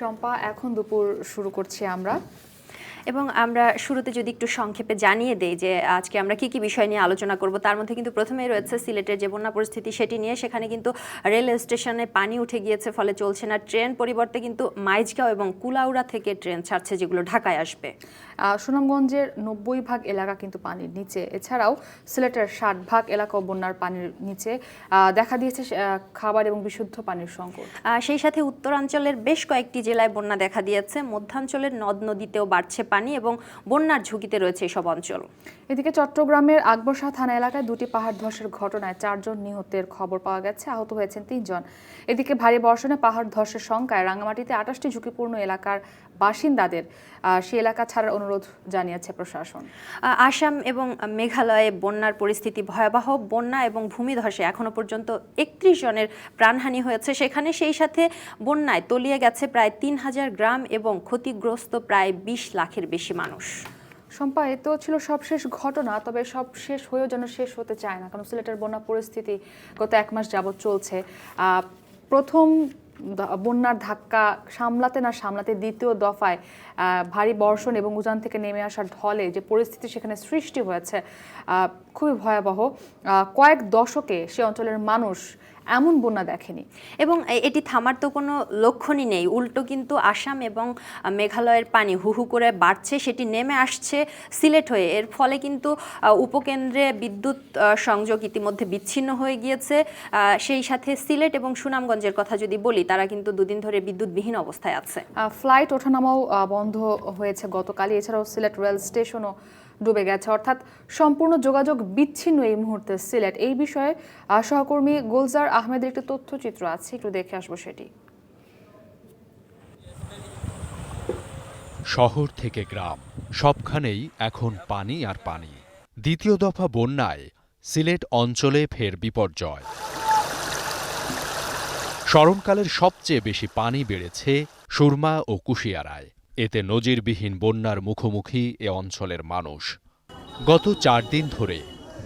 শম্পা, এখন দুপুর শুরু করছি আমরা এবং আমরা শুরুতে যদি একটু সংক্ষেপে জানিয়ে দেই যে আজকে আমরা কি কি বিষয় নিয়ে আলোচনা করব। তার মধ্যে কিন্তু প্রথমেই রয়েছে সিলেটের যে বন্যা পরিস্থিতি সেটি নিয়ে। সেখানে কিন্তু রেল স্টেশনে পানি উঠে গিয়েছে, ফলে চলছে না ট্রেন। পরিবর্তে কিন্তু মাইজগাঁও এবং কুলাউড়া থেকে ট্রেন ছাড়ছে, যেগুলো ঢাকায় আসবে। সুনামগঞ্জের 90% এলাকা কিন্তু পানির নিচে। এছাড়াও সিলেটের 60% এলাকাও বন্যার পানির নিচে। দেখা দিয়েছে খাবার এবং বিশুদ্ধ পানির সংকট। সেই সাথে উত্তরাঞ্চলের বেশ কয়েকটি জেলায় বন্যা দেখা দিয়েছে। মধ্যাঞ্চলের নদ নদীতেও বাড়ছে পানি এবং বন্যার ঝুঁকিতে রয়েছে এসব অঞ্চল। এদিকে চট্টগ্রামের আকবরশাহ থানা এলাকায় 2টি পাহাড় ধসের ঘটনায় 4 জন নিহতের খবর পাওয়া গেছে, আহত হয়েছেন 3 জন। এদিকে ভারী বর্ষণে পাহাড় ধসের শঙ্কায় রাঙামাটিতে 28টি ঝুঁকিপূর্ণ এলাকার বাসিন্দাদের সেই এলাকা ছাড়ার অনুরোধ জানিয়েছে প্রশাসন। আসাম এবং মেঘালয়ে বন্যার পরিস্থিতি ভয়াবহ। বন্যা এবং ভূমিধসে এখনো পর্যন্ত 31 জনের প্রাণহানি হয়েছে সেখানে। সেই সাথে বন্যায় তলিয়ে গেছে প্রায় 3000 গ্রাম এবং ক্ষতিগ্রস্ত প্রায় 20 লাখের বেশি মানুষ। শম্পা, এ তো ছিল সবশেষ ঘটনা, তবে সব শেষ হয়েও যেন শেষ হতে চায় না, কারণ সিলেটের বন্যা পরিস্থিতি গত 1 মাস যাবৎ চলছে। প্রথম বন্যার ধাক্কা সামলাতে না সামলাতে দ্বিতীয় দফায় ভারী বর্ষণ এবং উজান থেকে নেমে আসার ঢলে যে পরিস্থিতি সেখানে সৃষ্টি হয়েছে খুবই ভয়াবহ। কয়েক দশকে সে অঞ্চলের মানুষ এমন বন্যা দেখেনি এবং এটি থামার তো কোনো লক্ষণই নেই। উল্টো কিন্তু আসাম এবং মেঘালয়ের পানি হু হু করে বাড়ছে, সেটি নেমে আসছে সিলেট হয়ে। এর ফলে কিন্তু উপকেন্দ্রে বিদ্যুৎ সংযোগ ইতিমধ্যে বিচ্ছিন্ন হয়ে গিয়েছে। সেই সাথে সিলেট এবং সুনামগঞ্জের কথা যদি বলি, তারা কিন্তু দুদিন ধরে বিদ্যুৎবিহীন অবস্থায় আছে। ফ্লাইট ওঠানামাও বন্ধ হয়েছে গতকালই। এছাড়াও সিলেট রেল স্টেশনও ডুবে গেছে, অর্থাৎ সম্পূর্ণ যোগাযোগ বিচ্ছিন্ন এই মুহূর্তে সিলেট। এই বিষয়ে সহকর্মী গুলজার আহমেদের একটি তথ্যচিত্র আছে, একটু দেখে আসবো সেটি। শহর থেকে গ্রাম সবখানেই এখন পানি আর পানি। দ্বিতীয় দফা বন্যায় সিলেট অঞ্চলে ফের বিপর্যয়। স্মরণকালের সবচেয়ে বেশি পানি বেড়েছে সুরমা ও কুশিয়ারায়। এতে নজিরবিহীন বন্যার মুখোমুখি এ অঞ্চলের মানুষ। গত 4 দিন ধরে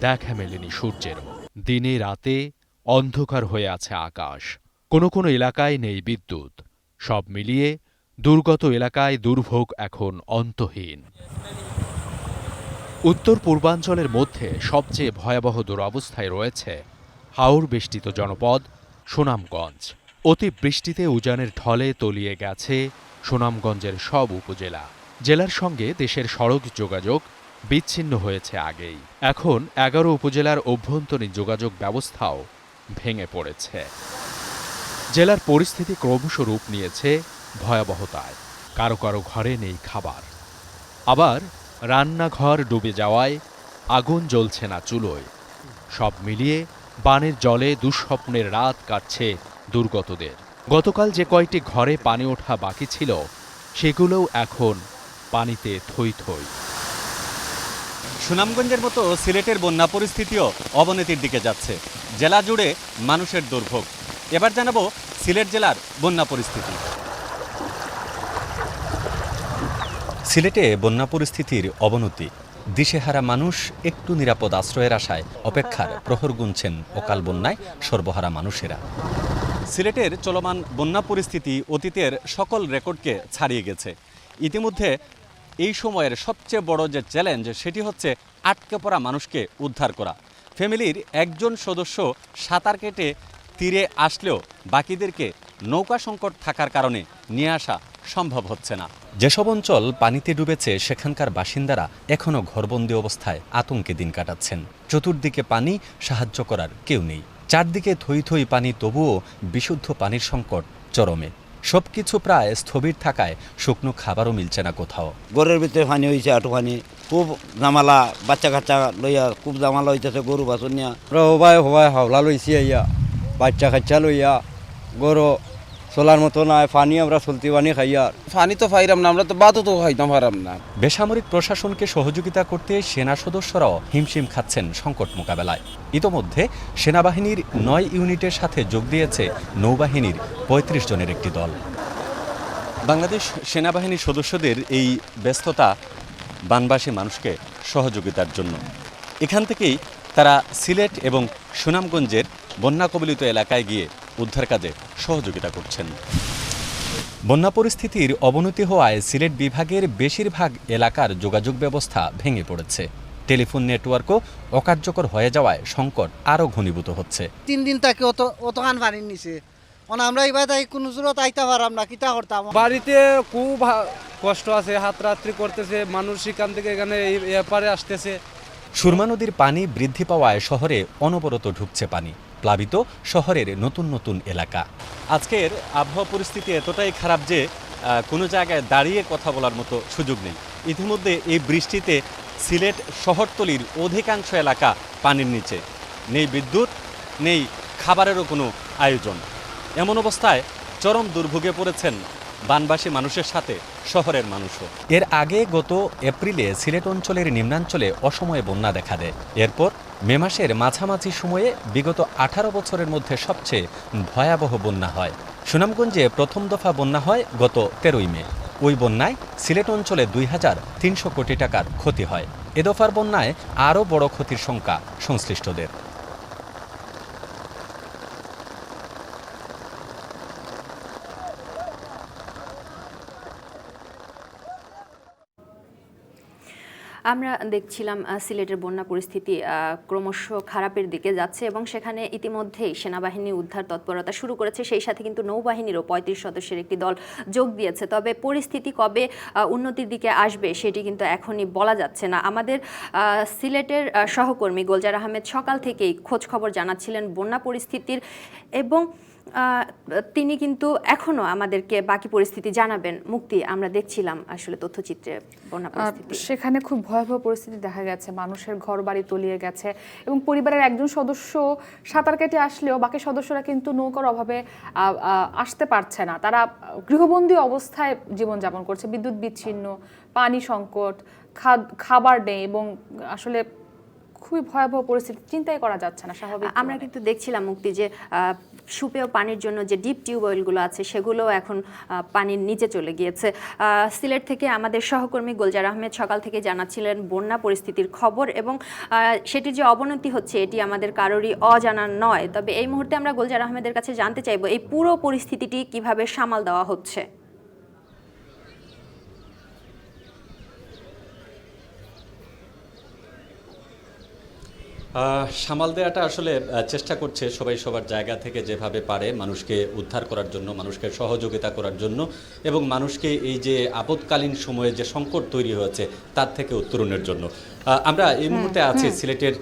দেখা মেলেনি সূর্যেরও। দিনে রাতে অন্ধকার হয়ে আছে আকাশ। কোনো কোনো এলাকায় নেই বিদ্যুৎ। সব মিলিয়ে দুর্গত এলাকায় দুর্ভোগ এখন অন্তহীন। উত্তর পূর্বাঞ্চলের মধ্যে সবচেয়ে ভয়াবহ দুরবস্থায় রয়েছে হাওড় বেষ্টিত জনপদ সুনামগঞ্জ। অতিবৃষ্টিতে উজানের ঢলে তলিয়ে গেছে সুনামগঞ্জের সব উপজেলা। জেলার সঙ্গে দেশের সড়ক যোগাযোগ বিচ্ছিন্ন হয়েছে আগেই। এখন 11 উপজেলার অভ্যন্তরীণ যোগাযোগ ব্যবস্থাও ভেঙে পড়েছে। জেলার পরিস্থিতি ক্রমশ রূপ নিয়েছে ভয়াবহতায়। কারো কারো ঘরে নেই খাবার, আবার রান্নাঘর ডুবে যাওয়ায় আগুন জ্বলছে না চুলোয়। সব মিলিয়ে বানের জলে দুঃস্বপ্নের রাত কাটছে দুর্গতদের। গতকাল যে কয়টি ঘরে পানি ওঠা বাকি ছিল, সেগুলোও এখন পানিতে থই থই। সুনামগঞ্জের মতো সিলেটের বন্যা পরিস্থিতিও অবনতির দিকে যাচ্ছে। জেলা জুড়ে মানুষের দুর্ভোগ। এবার জানাবো সিলেট জেলার বন্যা পরিস্থিতি। সিলেটে বন্যা পরিস্থিতির অবনতি। দিশেহারা মানুষ একটু নিরাপদ আশ্রয়ের আশায় অপেক্ষার প্রহর গুনছেন অকাল বন্যায় সর্বহারা মানুষেরা। সিলেটের চলমান বন্যা পরিস্থিতি অতীতের সকল রেকর্ডকে ছাড়িয়ে গেছে। ইতিমধ্যে এই সময়ের সবচেয়ে বড় যে চ্যালেঞ্জ, সেটি হচ্ছে আটকে পড়া মানুষকে উদ্ধার করা। ফ্যামিলির একজন সদস্য সাঁতার কেটে তীরে আসলেও বাকিদেরকে নৌকা সংকট থাকার কারণে নিয়ে আসা সম্ভব হচ্ছে না। যেসব অঞ্চল পানিতে ডুবেছে সেখানকার বাসিন্দারা এখনও ঘরবন্দি অবস্থায় আতঙ্কে দিন কাটাচ্ছেন। চতুর্দিকে পানি, সাহায্য করার কেউ নেই। চারদিকে থই থই পানি, তবুও বিশুদ্ধ পানির সংকট চরমে। সবকিছু প্রায় স্থবির থাকায় শুকনো খাবারও মিলছে না কোথাও। গরুর ভিতরে পানি হয়েছে, আটু পানি, খুব জামালা। বাচ্চা কাচ্চা লইয়া খুব জামালা হইতেছে, গরু বাছুর নিয়া হবাই হবাই হাওলা লইছি আইয়া, বাচ্চা কাচ্চা লইয়া, গরু চলার মতো নাই। পানি আমরা চলতি পানি খাই, আর পানি তো পাইরাম না, আমরা তো বাতও তো খাইতাম পারাম না। বেসামরিক প্রশাসনকে সহযোগিতা করতে সেনা সদস্যরাও হিমশিম খাচ্ছেন সংকট মোকাবেলায়। ইতোমধ্যে সেনাবাহিনীর 9 ইউনিটের সাথে যোগ দিয়েছে নৌবাহিনীর 35 জনের একটি দল। বাংলাদেশ সেনাবাহিনীর সদস্যদের এই ব্যস্ততা বানবাসী মানুষকে সহযোগিতার জন্য। এখান থেকেই তারা সিলেট এবং সুনামগঞ্জের বন্যা কবলিত এলাকায় গিয়ে উদ্ধার কাজে সহযোগিতা করছেন। বন্যা পরিস্থিতির অবনতি হওয়ায় সিলেট বিভাগের বেশিরভাগ এলাকার যোগাযোগ ব্যবস্থা ভেঙে পড়েছে। টেলিফোন নেটওয়ার্কও অকার্যকর হয়ে যাওয়ায় সংকট আরও ঘনীভূত হচ্ছে। 3 দিন তাকে অতখান পানি নিছে, আমরা এবার তাই কোনো জোরত আইতে পারলাম না, কিতা করতাম। বাড়িতে খুব কষ্ট আছে, হাতরাত্রি করতেছে মানুষ, সেখান থেকে এখানে এপারে আসতেছে। সুরমা নদীর পানি বৃদ্ধি পাওয়ায় শহরে অনবরত ঢুকছে পানি, প্লাবিত শহরের নতুন নতুন এলাকা। আজকের আবহাওয়া পরিস্থিতি এতটাই খারাপ যে কোনো জায়গায় দাঁড়িয়ে কথা বলার মতো সুযোগ নেই। ইতিমধ্যে এই বৃষ্টিতে সিলেট শহরতলির অধিকাংশ এলাকা পানির নিচে, নেই বিদ্যুৎ, নেই খাবারেরও কোনো আয়োজন। এমন অবস্থায় চরম দুর্ভোগে পড়েছেন বানবাসী মানুষের সাথে শহরের মানুষও। এর আগে গত এপ্রিলে সিলেট অঞ্চলের নিম্নাঞ্চলে অসময়ে বন্যা দেখা দেয়। এরপর মে মাসের মাঝামাঝি সময়ে বিগত 18 বছরের মধ্যে সবচেয়ে ভয়াবহ বন্যা হয়। সুনামগঞ্জে প্রথম দফা বন্যা হয় গত 13ই মে। ওই বন্যায় সিলেট অঞ্চলে 2300 কোটি টাকার ক্ষতি হয়। এ দফার বন্যায় আরও বড় ক্ষতির শঙ্কা সংশ্লিষ্টদের। আমরা দেখছিলাম সিলেটের বন্যা পরিস্থিতি ক্রমশ খারাপের দিকে যাচ্ছে এবং সেখানে ইতিমধ্যেই সেনাবাহিনী উদ্ধার তৎপরতা শুরু করেছে। সেই সাথে কিন্তু নৌবাহিনীরও 35 সদস্যের একটি দল যোগ দিয়েছে। তবে পরিস্থিতি কবে উন্নতির দিকে আসবে সেটি কিন্তু এখনই বলা যাচ্ছে না। আমাদের সিলেটের সহকর্মী গোলজার আহমেদ সকাল থেকেই খোঁজ খবর জানাচ্ছিলেন বন্যা পরিস্থিতির এবং তিনি কিন্তু এখনো আমাদেরকে বাকি পরিস্থিতি জানাবেন। মুক্তি, আমরা দেখছিলাম আসলে তথ্যচিত্রে বন্যা পরিস্থিতি, সেখানে খুব ভয়াবহ পরিস্থিতি দেখা গেছে। মানুষের ঘরবাড়ি তলিয়ে গেছে এবং পরিবারের একজন সদস্য সাঁতার কেটে আসলেও বাকি সদস্যরা কিন্তু নৌকার অভাবে আসতে পারছে না। তারা গৃহবন্দী অবস্থায় জীবনযাপন করছে, বিদ্যুৎ বিচ্ছিন্ন, পানি সংকট, খাবার নেই এবং আসলে খুবই ভয়াবহ পরিস্থিতি, চিন্তাই করা যাচ্ছে না স্বাভাবিক। আমরা কিন্তু দেখছিলাম মুক্তি যে সুপেয় পানির জন্য যে ডিপ টিউবওয়েলগুলো আছে সেগুলো এখন পানির নিচে চলে গিয়েছে। সিলেট থেকে আমাদের সহকর্মী গোলজার আহমেদ সকাল থেকে জানাচ্ছিলেন বন্যা পরিস্থিতির খবর এবং সেটির যে অবনতি হচ্ছে এটি আমাদের কারোরই অজানা নয়। তবে এই মুহূর্তে আমরা গোলজার আহমেদের কাছে জানতে চাইব এই পুরো পরিস্থিতিটি কিভাবে সামাল দেওয়া হচ্ছে। সামাল দেওয়াটা আসলে চেষ্টা করছে সবাই সবার জায়গা থেকে যেভাবে পারে মানুষকে উদ্ধার করার জন্য, মানুষকে সহযোগিতা করার জন্য এবং মানুষকে এই যে আপৎকালীন সময়ে যে সংকট তৈরি হয়েছে তার থেকে উত্তরণের জন্য। আমরা এই মুহূর্তে আছি সিলেটের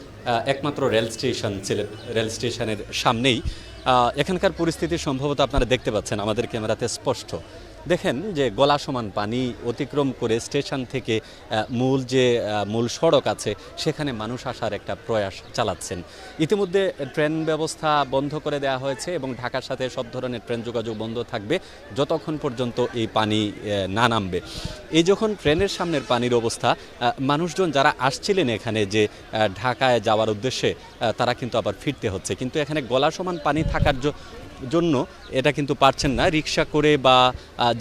একমাত্র রেল স্টেশন, সিলেট রেল স্টেশনের সামনেই। এখানকার পরিস্থিতি সম্ভবত আপনারা দেখতে পাচ্ছেন আমাদের ক্যামেরাতে স্পষ্ট। দেখেন যে গলা সমান পানি অতিক্রম করে স্টেশন থেকে মূল সড়ক আছে সেখানে মানুষ আসার একটা প্রয়াস চালাচ্ছেন। ইতিমধ্যে ট্রেন ব্যবস্থা বন্ধ করে দেওয়া হয়েছে এবং ঢাকার সাথে সব ধরনের ট্রেন যোগাযোগ বন্ধ থাকবে যতক্ষণ পর্যন্ত এই পানি না নামবে। এই যখন ট্রেনের সামনের পানির অবস্থা, মানুষজন যারা আসছিলেন এখানে যে ঢাকায় যাওয়ার উদ্দেশ্যে তারা কিন্তু আবার ফিরতে হচ্ছে, কিন্তু এখানে গলা সমান পানি থাকার জন্য এটা কিন্তু পারছেন না, রিক্সা করে বা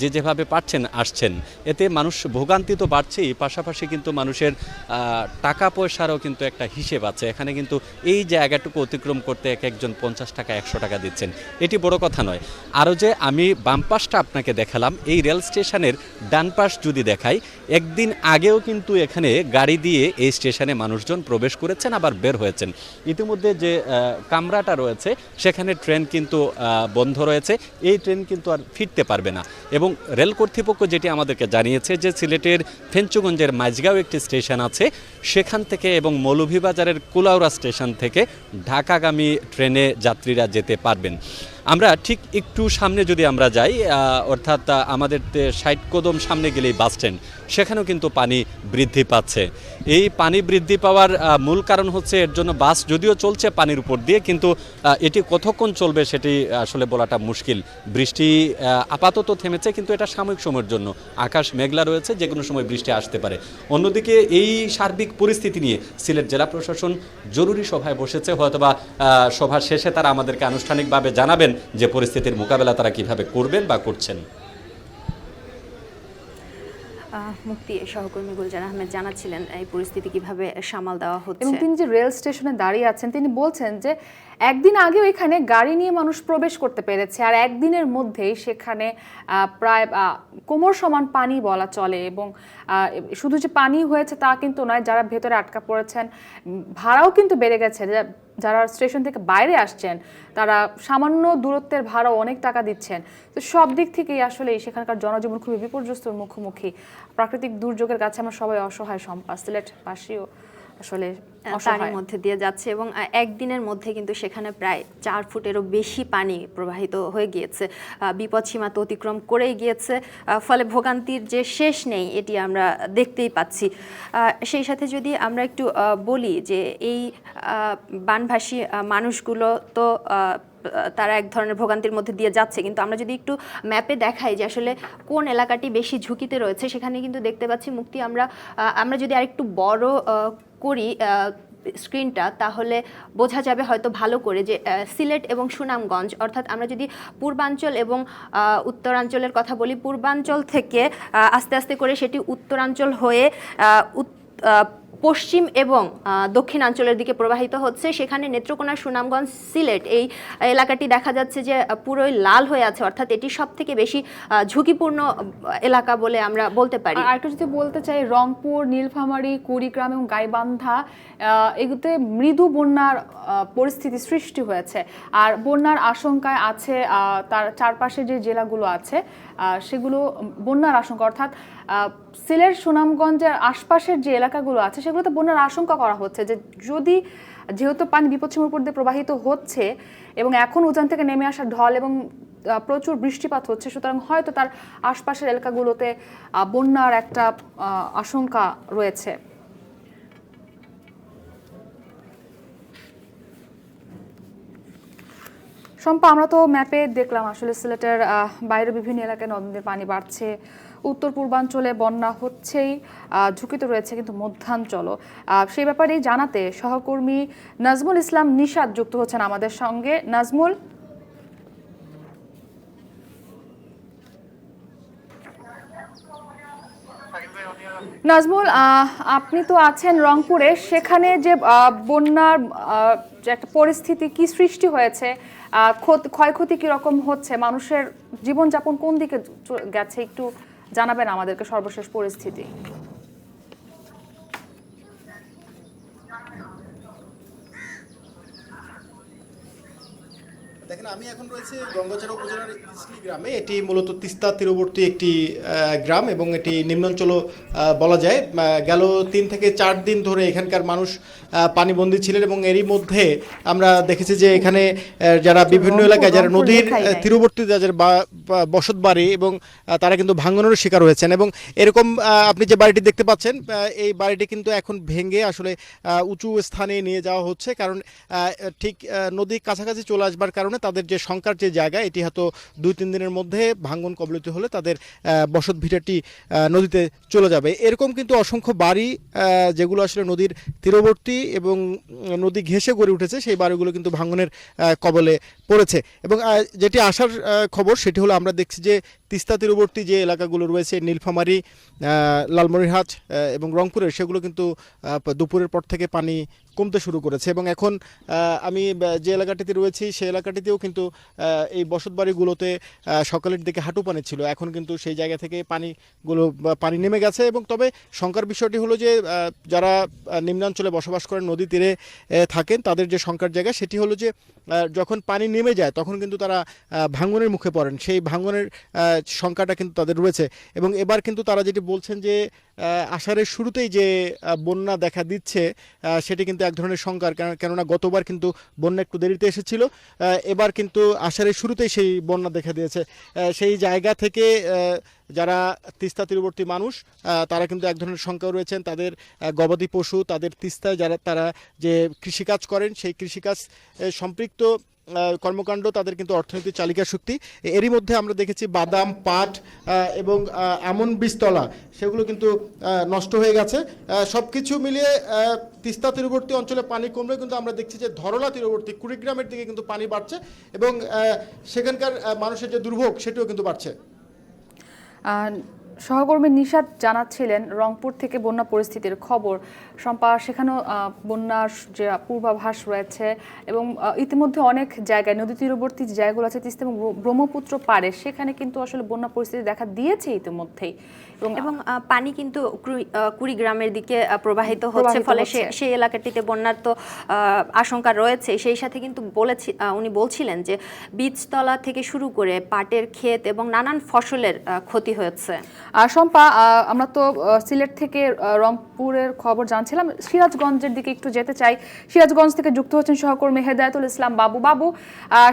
যেভাবে পারছেন আসছেন। এতে মানুষ ভোগান্তি তো বাড়ছেই, পাশাপাশি কিন্তু মানুষের টাকা পয়সারও কিন্তু একটা হিসেব আছে। এখানে কিন্তু এই জায়গাটুকু অতিক্রম করতে একজন 50 টাকা 100 টাকা দিচ্ছেন, এটি বড় কথা নয়। আরও যে আমি বাম পাশটা আপনাকে দেখালাম, এই রেল স্টেশনের ডান পাশ যদি দেখাই, একদিন আগেও কিন্তু এখানে গাড়ি দিয়ে এই স্টেশনে মানুষজন প্রবেশ করেছেন আবার বের হয়েছেন। ইতিমধ্যে যে কামরাটা রয়েছে সেখানে ট্রেন কিন্তু বন্ধ রয়েছে, এই ট্রেন কিন্তু আর ফিরতে পারবে না। এবং রেল কর্তৃপক্ষ যেটি আমাদেরকে জানিয়েছে যে সিলেটের ফেঞ্চুগঞ্জের মাঝগাঁও একটি স্টেশন আছে, সেখান থেকে এবং মৌলভীবাজারের কুলাউড়া স্টেশন থেকে ঢাকাগামী ট্রেনে যাত্রীরা যেতে পারবেন। আমরা ঠিক একটু সামনে যদি আমরা যাই, অর্থাৎ আমাদের 60 কদম সামনে গেলেই বাস স্ট্যান্ড, সেখানেও কিন্তু পানি বৃদ্ধি পাচ্ছে। এই পানি বৃদ্ধি পাওয়ার মূল কারণ হচ্ছে এর জন্য বাস যদিও চলছে পানির উপর দিয়ে, কিন্তু এটি কতক্ষণ চলবে সেটি আসলে বলাটা মুশকিল। বৃষ্টি আপাতত থেমেছে, কিন্তু এটা সাময়িক সময়ের জন্য। আকাশ মেঘলা রয়েছে, যে কোনো সময় বৃষ্টি আসতে পারে। অন্যদিকে এই সার্বিক পরিস্থিতি নিয়ে সিলেট জেলা প্রশাসন জরুরি সভায় বসেছে, হয়তোবা সভা শেষে তারা আমাদেরকে আনুষ্ঠানিকভাবে জানাবেন যে পরিস্থিতির মোকাবেলা তারা কিভাবে করবেন বা করছেন। মুক্তি সহকর্মী গুলজার আহমেদ জানাচ্ছিলেন এই পরিস্থিতি কিভাবে সামাল দেওয়া এবং হচ্ছে। তিনি যে রেল স্টেশনে দাঁড়িয়ে আছেন তিনি বলছেন যে একদিন আগেও এখানে গাড়ি নিয়ে মানুষ প্রবেশ করতে পেরেছে, আর একদিনের মধ্যেই সেখানে প্রায় কোমর সমান পানি বলা চলে। এবং শুধু যে পানি হয়েছে তা কিন্তু নয়, যারা ভেতরে আটকা পড়েছেন ভাড়াও কিন্তু বেড়ে গেছে। যারা স্টেশন থেকে বাইরে আসছেন তারা সামান্য দূরত্বের ভাড়াও অনেক টাকা দিচ্ছেন। তো সব দিক থেকেই আসলে সেখানকার জনজীবন খুবই বিপর্যস্তর মুখোমুখি। প্রাকৃতিক দুর্যোগের কাছে আমরা সবাই অসহায়। সম্পা সিলেটবাসীও আসলে তারই মধ্যে দিয়ে যাচ্ছে এবং একদিনের মধ্যে কিন্তু সেখানে প্রায় 4 ফুটেরও বেশি পানি প্রবাহিত হয়ে গিয়েছে, বিপদসীমা তো অতিক্রম করেই গিয়েছে। ফলে ভোগান্তির যে শেষ নেই এটি আমরা দেখতেই পাচ্ছি। সেই সাথে যদি আমরা একটু বলি যে এই বানভাসী মানুষগুলো তো তারা এক ধরনের ভোগান্তির মধ্যে দিয়ে যাচ্ছে, কিন্তু আমরা যদি একটু ম্যাপে দেখাই যে আসলে কোন এলাকাটি বেশি ঝুঁকিতে রয়েছে, সেখানে কিন্তু দেখতে পাচ্ছি মুক্তি আমরা যদি আরেকটু বড় করি স্ক্রিনটা, তাহলে বোঝা যাবে হয়তো ভালো করে যে সিলেট এবং সুনামগঞ্জ, অর্থাৎ আমরা যদি পূর্বাঞ্চল এবং উত্তরাঞ্চলের কথা বলি, পূর্বাঞ্চল থেকে আস্তে আস্তে করে সেটি উত্তরাঞ্চল হয়ে পশ্চিম এবং দক্ষিণাঞ্চলের দিকে প্রবাহিত হচ্ছে। সেখানে নেত্রকোনা, সুনামগঞ্জ, সিলেট এই এলাকাটি দেখা যাচ্ছে যে পুরোই লাল হয়ে আছে, অর্থাৎ এটি সব থেকে বেশি ঝুঁকিপূর্ণ এলাকা বলে আমরা বলতে পারি। আর একটু যদি বলতে চাই, রংপুর, নীলফামারী, কুড়িগ্রাম এবং গাইবান্ধা এগুলোতে মৃদু বন্যার পরিস্থিতি সৃষ্টি হয়েছে। আর বন্যার আশঙ্কায় আছে তার চারপাশে যে জেলাগুলো আছে সেগুলো বন্যার আশঙ্কা, অর্থাৎ সিলেট, সুনামগঞ্জের আশপাশের যে এলাকাগুলো আছে সেগুলোতে বন্যার আশঙ্কা করা হচ্ছে যে যেহেতু পানি বিপদসীমার উপর দিয়ে প্রবাহিত হচ্ছে এবং এখন উজান থেকে নেমে আসা ঢল এবং প্রচুর বৃষ্টিপাত হচ্ছে, সুতরাং হয়তো তার আশপাশের এলাকাগুলোতে বন্যার একটা আশঙ্কা রয়েছে। সম্পা, আমরা তো ম্যাপে দেখলাম আসলে সিলেটের বাইরে বিভিন্ন এলাকায় নদীর পানি বাড়ছে, উত্তর পূর্বাঞ্চলে বন্যা হচ্ছেই, ঝুঁকিতে রয়েছে কিন্তু মধ্যাঞ্চলও। সেই ব্যাপারেই জানাতে সহকর্মী নাজমুল ইসলাম নিশাদ যুক্ত হচ্ছেন আমাদের সঙ্গে। নাজমুল, আপনি তো আছেন রংপুরে, সেখানে যে বন্যার যে একটা পরিস্থিতি কি সৃষ্টি হয়েছে, ক্ষয়ক্ষতি কিরকম হচ্ছে, মানুষের জীবনযাপন কোন দিকে গেছে, একটু জানাবেন আমাদেরকে সর্বশেষ পরিস্থিতি। দেখেন, আমি এখন রয়েছে গঙ্গাচড়া উপজেলার ইসলি গ্রামে। এটি মূলত তিস্তা তীরবর্তী একটি গ্রাম এবং এটি নিম্নাঞ্চল বলা যায়। গেল 3 থেকে 4 দিন ধরে এখানকার মানুষ পানিবন্দী ছিলেন এবং এরই মধ্যে আমরা দেখেছি যে এখানে যারা বিভিন্ন এলাকায় যারা নদীর তীরবর্তী যাদের বসত বাড়ি এবং তারা কিন্তু ভাঙনের শিকার হয়েছেন। এবং এরকম আপনি যে বাড়িটি দেখতে পাচ্ছেন, এই বাড়িটি কিন্তু এখন ভেঙে আসলে উঁচু স্থানে নিয়ে যাওয়া হচ্ছে, কারণ ঠিক নদী কাছাকাছি চলে আসবার কারণে তাদের যে শঙ্কার যে জায়গা, এটি হয়তো 2-3 দিনের মধ্যে ভাঙন কবলিত হলে তাদের বসত ভিটাটি নদীতে চলে যাবে। এরকম কিন্তু অসংখ্য বাড়ি যেগুলো আসলে নদীর তীরবর্তী এবং নদী ঘেঁষে গড়ে উঠেছে, সেই বাড়িগুলো কিন্তু ভাঙনের কবলে পড়েছে। এবং যেটি আসার খবর সেটি হলো, আমরা দেখছি যে তিস্তা তীরবর্তী যে এলাকাগুলো রয়েছে, নীলফামারী, লালমনিরহাট এবং রংপুরের, সেগুলো কিন্তু দুপুরের পর থেকে পানি কমতে শুরু করেছে। এবং এখন আমি যে এলাকাটিতে রয়েছি সেই এলাকাটিতেও কিন্তু এই বসতবাড়িগুলোতে সকালের দিকে হাঁটু পানি ছিল, এখন কিন্তু সেই জায়গা থেকে পানি নেমে গেছে। এবং তবে শঙ্কার বিষয়টি হলো যে যারা নিম্নাঞ্চলে বসবাস করেন, নদী তীরে থাকেন, তাদের যে শঙ্কার জায়গা সেটি হলো যে যখন পানি নেমে যায় তখন কিন্তু তারা ভাঙনের মুখে পড়েন, সেই ভাঙনের শঙ্কাটা কিন্তু তাদের রয়েছে। এবং এবার কিন্তু তারা যেটি বলছেন যে আষাঢ়ের শুরুতেই যে বন্যা দেখা দিচ্ছে সেটি কিন্তু এক ধরনের শঙ্কার, কেননা গতবার কিন্তু বন্যা একটু দেরিতে এসেছিল, এবার কিন্তু আষাঢ়ের শুরুতেই সেই বন্যা দেখা দিয়েছে। সেই জায়গা থেকে যারা তিস্তা তীরবর্তী মানুষ তারা কিন্তু এক ধরনের শঙ্কা রয়েছেন, তাদের গবাদি পশু, তাদের তিস্তায় তারা যে কৃষিকাজ করেন, সেই কৃষিকাজ সম্পৃক্ত কর্মকাণ্ড তাদের কিন্তু অর্থনৈতিক চালিকা শক্তি। এরই মধ্যে আমরা দেখেছি বাদাম, পাট এবং আমন বীজতলা সেগুলো কিন্তু নষ্ট হয়ে গেছে। সব কিছু মিলিয়ে তিস্তা তীরবর্তী অঞ্চলে পানি কমলে কিন্তু আমরা দেখছি যে ধরলা তীরবর্তী কুড়িগ্রামের দিকে কিন্তু পানি বাড়ছে এবং সেখানকার মানুষের যে দুর্ভোগ সেটিও কিন্তু বাড়ছে। সহকর্মী নিশাত জানাচ্ছিলেন রংপুর থেকে বন্যা পরিস্থিতির খবর। শম্পা, সেখানেও বন্যার যে পূর্বাভাস রয়েছে এবং ইতিমধ্যে অনেক জায়গায় নদী তীরবর্তী যে জায়গাগুলো আছে তিস্তা এবং ব্রহ্মপুত্র পাড়ে সেখানে কিন্তু আসলে বন্যা পরিস্থিতি দেখা দিয়েছে ইতিমধ্যেই এবং পানি কিন্তু কুড়িগ্রামের দিকে প্রবাহিত হচ্ছে, ফলে সেই এলাকাটিতে বন্যার তো আশঙ্কা রয়েছে। সেই সাথে কিন্তু উনি বলছিলেন যে বীজতলা থেকে শুরু করে পাটের ক্ষেত এবং নানান ফসলের ক্ষতি হয়েছে। শম্পা, আমরা তো সিলেট থেকে রংপুরের খবর জানছিলাম, সিরাজগঞ্জের দিকে একটু যেতে চাই। সিরাজগঞ্জ থেকে যুক্ত হচ্ছেন সহকর্মী হেদায়েতুল ইসলাম বাবু।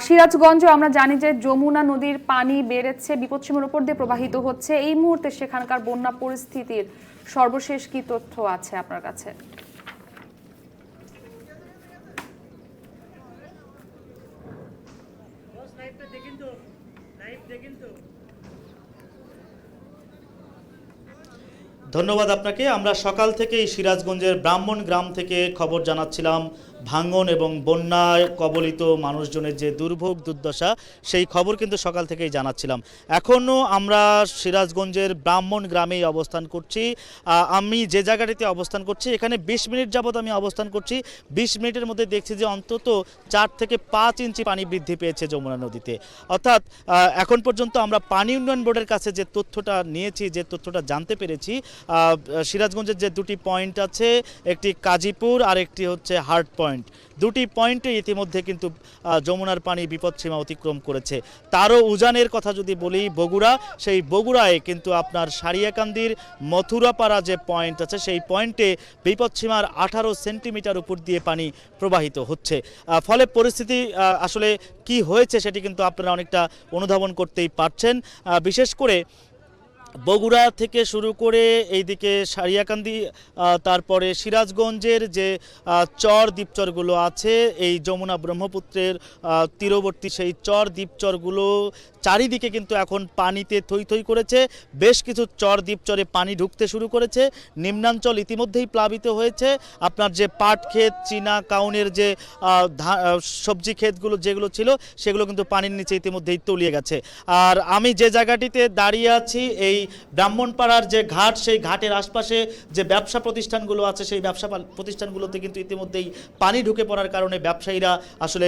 সিরাজগঞ্জে আমরা জানি যে যমুনা নদীর পানি বেড়েছে, বিপদসীমার উপর দিয়ে প্রবাহিত হচ্ছে। এই মুহূর্তে সেখানকার বন্যা পরিস্থিতির সর্বশেষ কি তথ্য আছে আপনার কাছে? ধন্যবাদ আপনাকে। আমরা সকাল থেকেই সিরাজগঞ্জের ব্রাহ্মণ গ্রাম থেকে খবর জানাচ্ছিলাম ভাঙন এবং বন্যায় কবলিত মানুষজনের যে দুর্ভোগ দুর্দশা, সেই খবর কিন্তু সকাল থেকেই জানাচ্ছিলাম। এখনও আমরা সিরাজগঞ্জের ব্রাহ্মণ গ্রামেই অবস্থান করছি। আমি যে জায়গাটিতে অবস্থান করছি এখানে 20 মিনিট যাবত আমি অবস্থান করছি। 20 মিনিটের মধ্যে দেখছি যে অন্তত 4 থেকে 5 ইঞ্চি পানি বৃদ্ধি পেয়েছে যমুনা নদীতে। অর্থাৎ এখন পর্যন্ত আমরা পানি উন্নয়ন বোর্ডের কাছে যে তথ্যটা নিয়েছি, যে তথ্যটা জানতে পেরেছি, সিরাজগঞ্জের যে দুটি পয়েন্ট আছে, একটি কাজীপুর আর একটি হচ্ছে হার্ট পয়েন্ট, দুটি পয়েন্টে ইতিমধ্যে কিন্তু যমুনার পানি বিপদসীমা অতিক্রম করেছে। তারও উজানের কথা যদি বলি বগুড়া, সেই বগুড়ায় কিন্তু আপনার সারিয়াকান্দির মথুরাপাড়া যে পয়েন্ট আছে সেই পয়েন্টে বিপদসীমার 18 সেন্টিমিটার উপর দিয়ে পানি প্রবাহিত হচ্ছে। ফলে পরিস্থিতি আসলে কি হয়েছে সেটি কিন্তু আপনারা অনেকটা অনুধাবন করতেই পারছেন। বিশেষ করে বগুড়া থেকে শুরু করে এইদিকে সারিয়াকান্দি, তারপরে সিরাজগঞ্জের যে চর দ্বীপচরগুলো আছে এই যমুনা ব্রহ্মপুত্রের তীরবর্তী, সেই চর দ্বীপচরগুলো চারিদিকে কিন্তু এখন পানিতে থই থই করেছে। বেশ কিছু চর দ্বীপচরে পানি ঢুকতে শুরু করেছে। নিম্নাঞ্চল ইতিমধ্যেই প্লাবিত হয়েছে। আপনার যে পাট ক্ষেত, চীনা কাউনের যে সবজি ক্ষেতগুলো যেগুলো ছিল সেগুলো কিন্তু পানির নিচে ইতিমধ্যেই তলিয়ে গেছে। আর আমি যে জায়গাটিতে দাঁড়িয়ে আছি, এই ব্রাহ্মণপাড়ার যে ঘাট, সেই ঘাটের আশপাশে যে ব্যবসা প্রতিষ্ঠানগুলো আছে সেই ব্যবসা প্রতিষ্ঠানগুলোতে কিন্তু ইতিমধ্যেই পানি ঢুকে পড়ার কারণে ব্যবসায়ীরা আসলে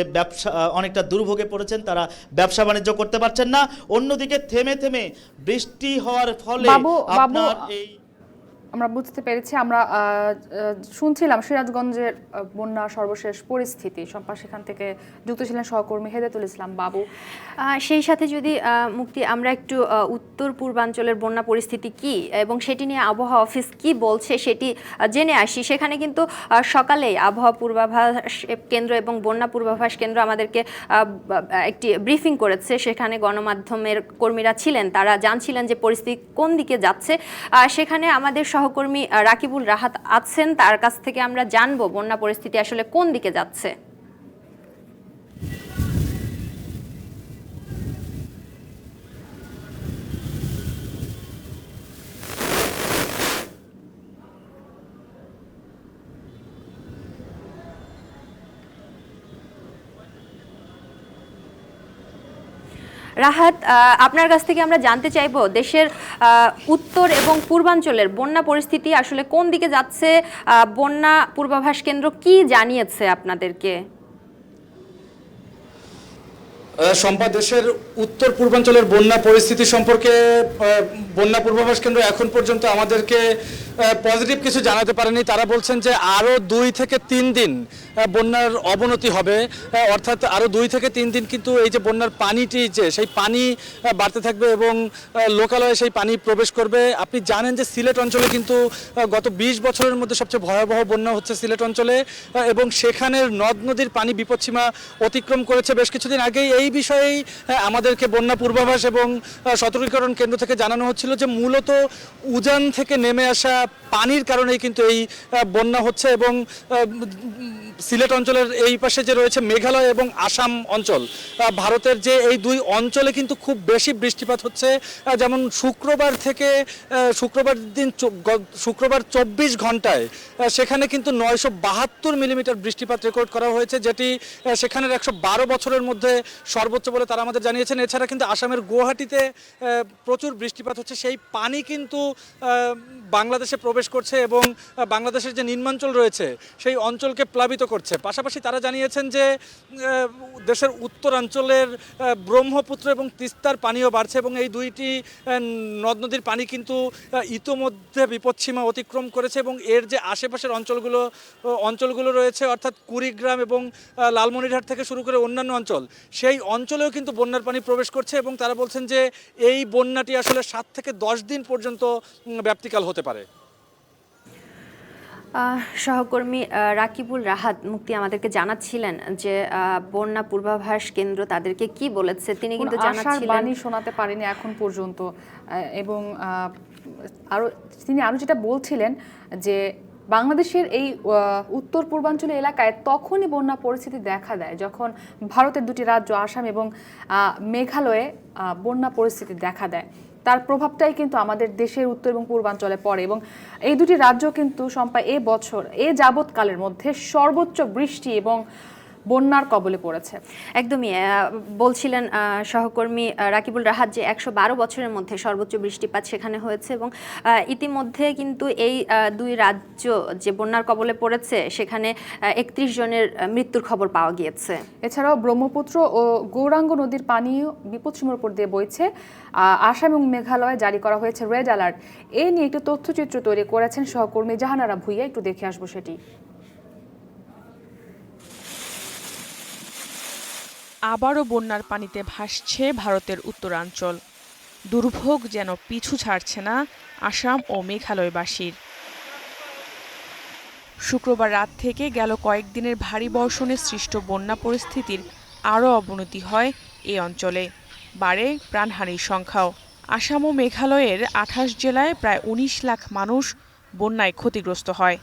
অনেকটা দুর্ভোগে পড়েছেন। তারা ব্যবসা বাণিজ্য করতে পারছেন না। অন্যদিকে থেমে থেমে বৃষ্টি হওয়ার ফলে আপনার এই আমরা বুঝতে পেরেছি, আমরা শুনছিলাম সিরাজগঞ্জের বন্যা সর্বশেষ পরিস্থিতি। শম্পা, সেখান থেকে যুক্ত ছিলেন সহকর্মী হেদায়েতুল ইসলাম বাবু। সেই সাথে যদি মুক্তি আমরা একটু উত্তর পূর্বাঞ্চলের বন্যা পরিস্থিতি কি এবং সেটি নিয়ে আবহাওয়া অফিস কি বলছে সেটি জেনে আসি। সেখানে কিন্তু সকালেই আবহাওয়া পূর্বাভাস কেন্দ্র এবং বন্যা পূর্বাভাস কেন্দ্র আমাদেরকে একটি ব্রিফিং করেছে। সেখানে গণমাধ্যমের কর্মীরা ছিলেন, তারা জানছিলেন যে পরিস্থিতি কোন দিকে যাচ্ছে। সেখানে আমাদের সহকর্মী রাকিবুল রাহাত আছেন, তার কাছ থেকে আমরা জানবো বন্যা পরিস্থিতি আসলে কোন দিকে যাচ্ছে। রাহাত, আপনার কাছ থেকে আমরা জানতে চাইব দেশের উত্তর এবং পূর্বাঞ্চলের বন্যা পরিস্থিতি আসলে কোন দিকে যাচ্ছে, বন্যা পূর্বাভাস কেন্দ্র কি জানিয়েছে আপনাদেরকে? সম্পদ, দেশের উত্তর পূর্বাঞ্চলের বন্যা পরিস্থিতি সম্পর্কে বন্যা পূর্বাভাস কেন্দ্র এখন পর্যন্ত আমাদেরকে পজিটিভ কিছু জানাতে পারেনি। তারা বলছেন যে আরও 2 থেকে 3 দিন বন্যার অবনতি হবে, অর্থাৎ আরও 2 থেকে 3 দিন কিন্তু এই যে বন্যার পানিটি যে সেই পানি বাড়তে থাকবে এবং লোকালয়ে সেই পানি প্রবেশ করবে। আপনি জানেন যে সিলেট অঞ্চলে কিন্তু গত 20 বছরের মধ্যে সবচেয়ে ভয়াবহ বন্যা হচ্ছে সিলেট অঞ্চলে এবং সেখানের নদ নদীর পানি বিপদসীমা অতিক্রম করেছে বেশ কিছুদিন আগেই। এই বিষয়েই আমাদেরকে বন্যা পূর্বাভাস এবং সতর্কীকরণ কেন্দ্র থেকে জানানো হচ্ছিল যে মূলত উজান থেকে নেমে আসা পানির কারণেই কিন্তু এই বন্যা হচ্ছে। এবং সিলেট অঞ্চলের এই পাশে যে রয়েছে মেঘালয় এবং আসাম অঞ্চল, ভারতের যে এই দুই অঞ্চলে কিন্তু খুব বেশি বৃষ্টিপাত হচ্ছে। যেমন শুক্রবার থেকে শুক্রবার 24 ঘন্টায় সেখানে কিন্তু 972 মিলিমিটার বৃষ্টিপাত রেকর্ড করা হয়েছে, যেটি সেখানের 112 বছরের মধ্যে সর্বোচ্চ বলে তারা আমাদের জানিয়েছেন। এছাড়া কিন্তু আসামের গুয়াহাটিতে প্রচুর বৃষ্টিপাত হচ্ছে, সেই পানি কিন্তু বাংলাদেশে প্রবেশ করছে এবং বাংলাদেশের যে নিম্নাঞ্চল রয়েছে সেই অঞ্চলকে প্লাবিত করছে। পাশাপাশি তারা জানিয়েছেন যে দেশের উত্তরাঞ্চলের ব্রহ্মপুত্র এবং তিস্তার পানিও বাড়ছে এবং এই দুইটি নদ নদীর পানি কিন্তু ইতোমধ্যে বিপদসীমা অতিক্রম করেছে এবং এর যে আশেপাশের অঞ্চলগুলো রয়েছে, অর্থাৎ কুড়িগ্রাম এবং লালমনিরহাট থেকে শুরু করে অন্যান্য অঞ্চল, সেই অঞ্চলেও কিন্তু বন্যার পানি প্রবেশ করছে এবং তারা বলছেন যে এই বন্যাটি আসলে 7 থেকে 10 দিন পর্যন্ত ব্যাপ্তিকাল হতে পারে। সহকর্মী রাকিবুল রাহাত মুক্তি আমাদেরকে জানাচ্ছিলেন যে বন্যা পূর্বাভাস কেন্দ্র তাদেরকে কি বলেছে, তিনি কিন্তু জানাচ্ছিলেন বাণী শোনাতে পারেনি এখন পর্যন্ত। এবং তিনি আরও যেটা বলছিলেন যে বাংলাদেশের এই উত্তর পূর্বাঞ্চলীয় এলাকায় তখনই বন্যা পরিস্থিতি দেখা দেয় যখন ভারতের দুটি রাজ্য আসাম এবং মেঘালয়ে বন্যা পরিস্থিতি দেখা দেয়। তার প্রভাবটাই কিন্তু আমাদের দেশের উত্তর এবং পূর্বাঞ্চলে পড়ে এবং এই দুটি রাজ্য কিন্তু এ বছর যাবৎকালের মধ্যে সর্বোচ্চ বৃষ্টি এবং বন্যার কবলে পড়েছে। একদমই বলছিলেন সহকর্মী রাকিবুল রাহাত যে 112 বছরের মধ্যে সর্বোচ্চ বৃষ্টিপাত সেখানে হয়েছে এবং ইতিমধ্যে কিন্তু এই দুই রাজ্য যে বন্যার কবলে পড়েছে সেখানে 31 জনের মৃত্যুর খবর পাওয়া গিয়েছে। এছাড়াও ব্রহ্মপুত্র ও গৌরাঙ্গ নদীর পানি বিপদসীমার উপর দিয়ে বইছে। আসাম এবং মেঘালয়ে জারি করা হয়েছে রেড অ্যালার্ট। এ নিয়ে একটি তথ্যচিত্র তৈরি করেছেন সহকর্মী জাহানারা ভুইয়া, একটু দেখে আসবো সেটি। আবারও বন্যার পানিতে ভাসছে ভারতের উত্তরাঞ্চল। দুর্ভোগ যেন পিছু ছাড়ছে না আসাম ও মেঘালয়বাসীর। শুক্রবার রাত থেকে গেল কয়েকদিনের ভারী বর্ষণে সৃষ্ট বন্যা পরিস্থিতির আরও অবনতি হয় এই অঞ্চলে, বাড়ে প্রাণহানির সংখ্যাও। আসাম ও মেঘালয়ের 28 জেলায় প্রায় 19 লাখ মানুষ বন্যায় ক্ষতিগ্রস্ত হয়।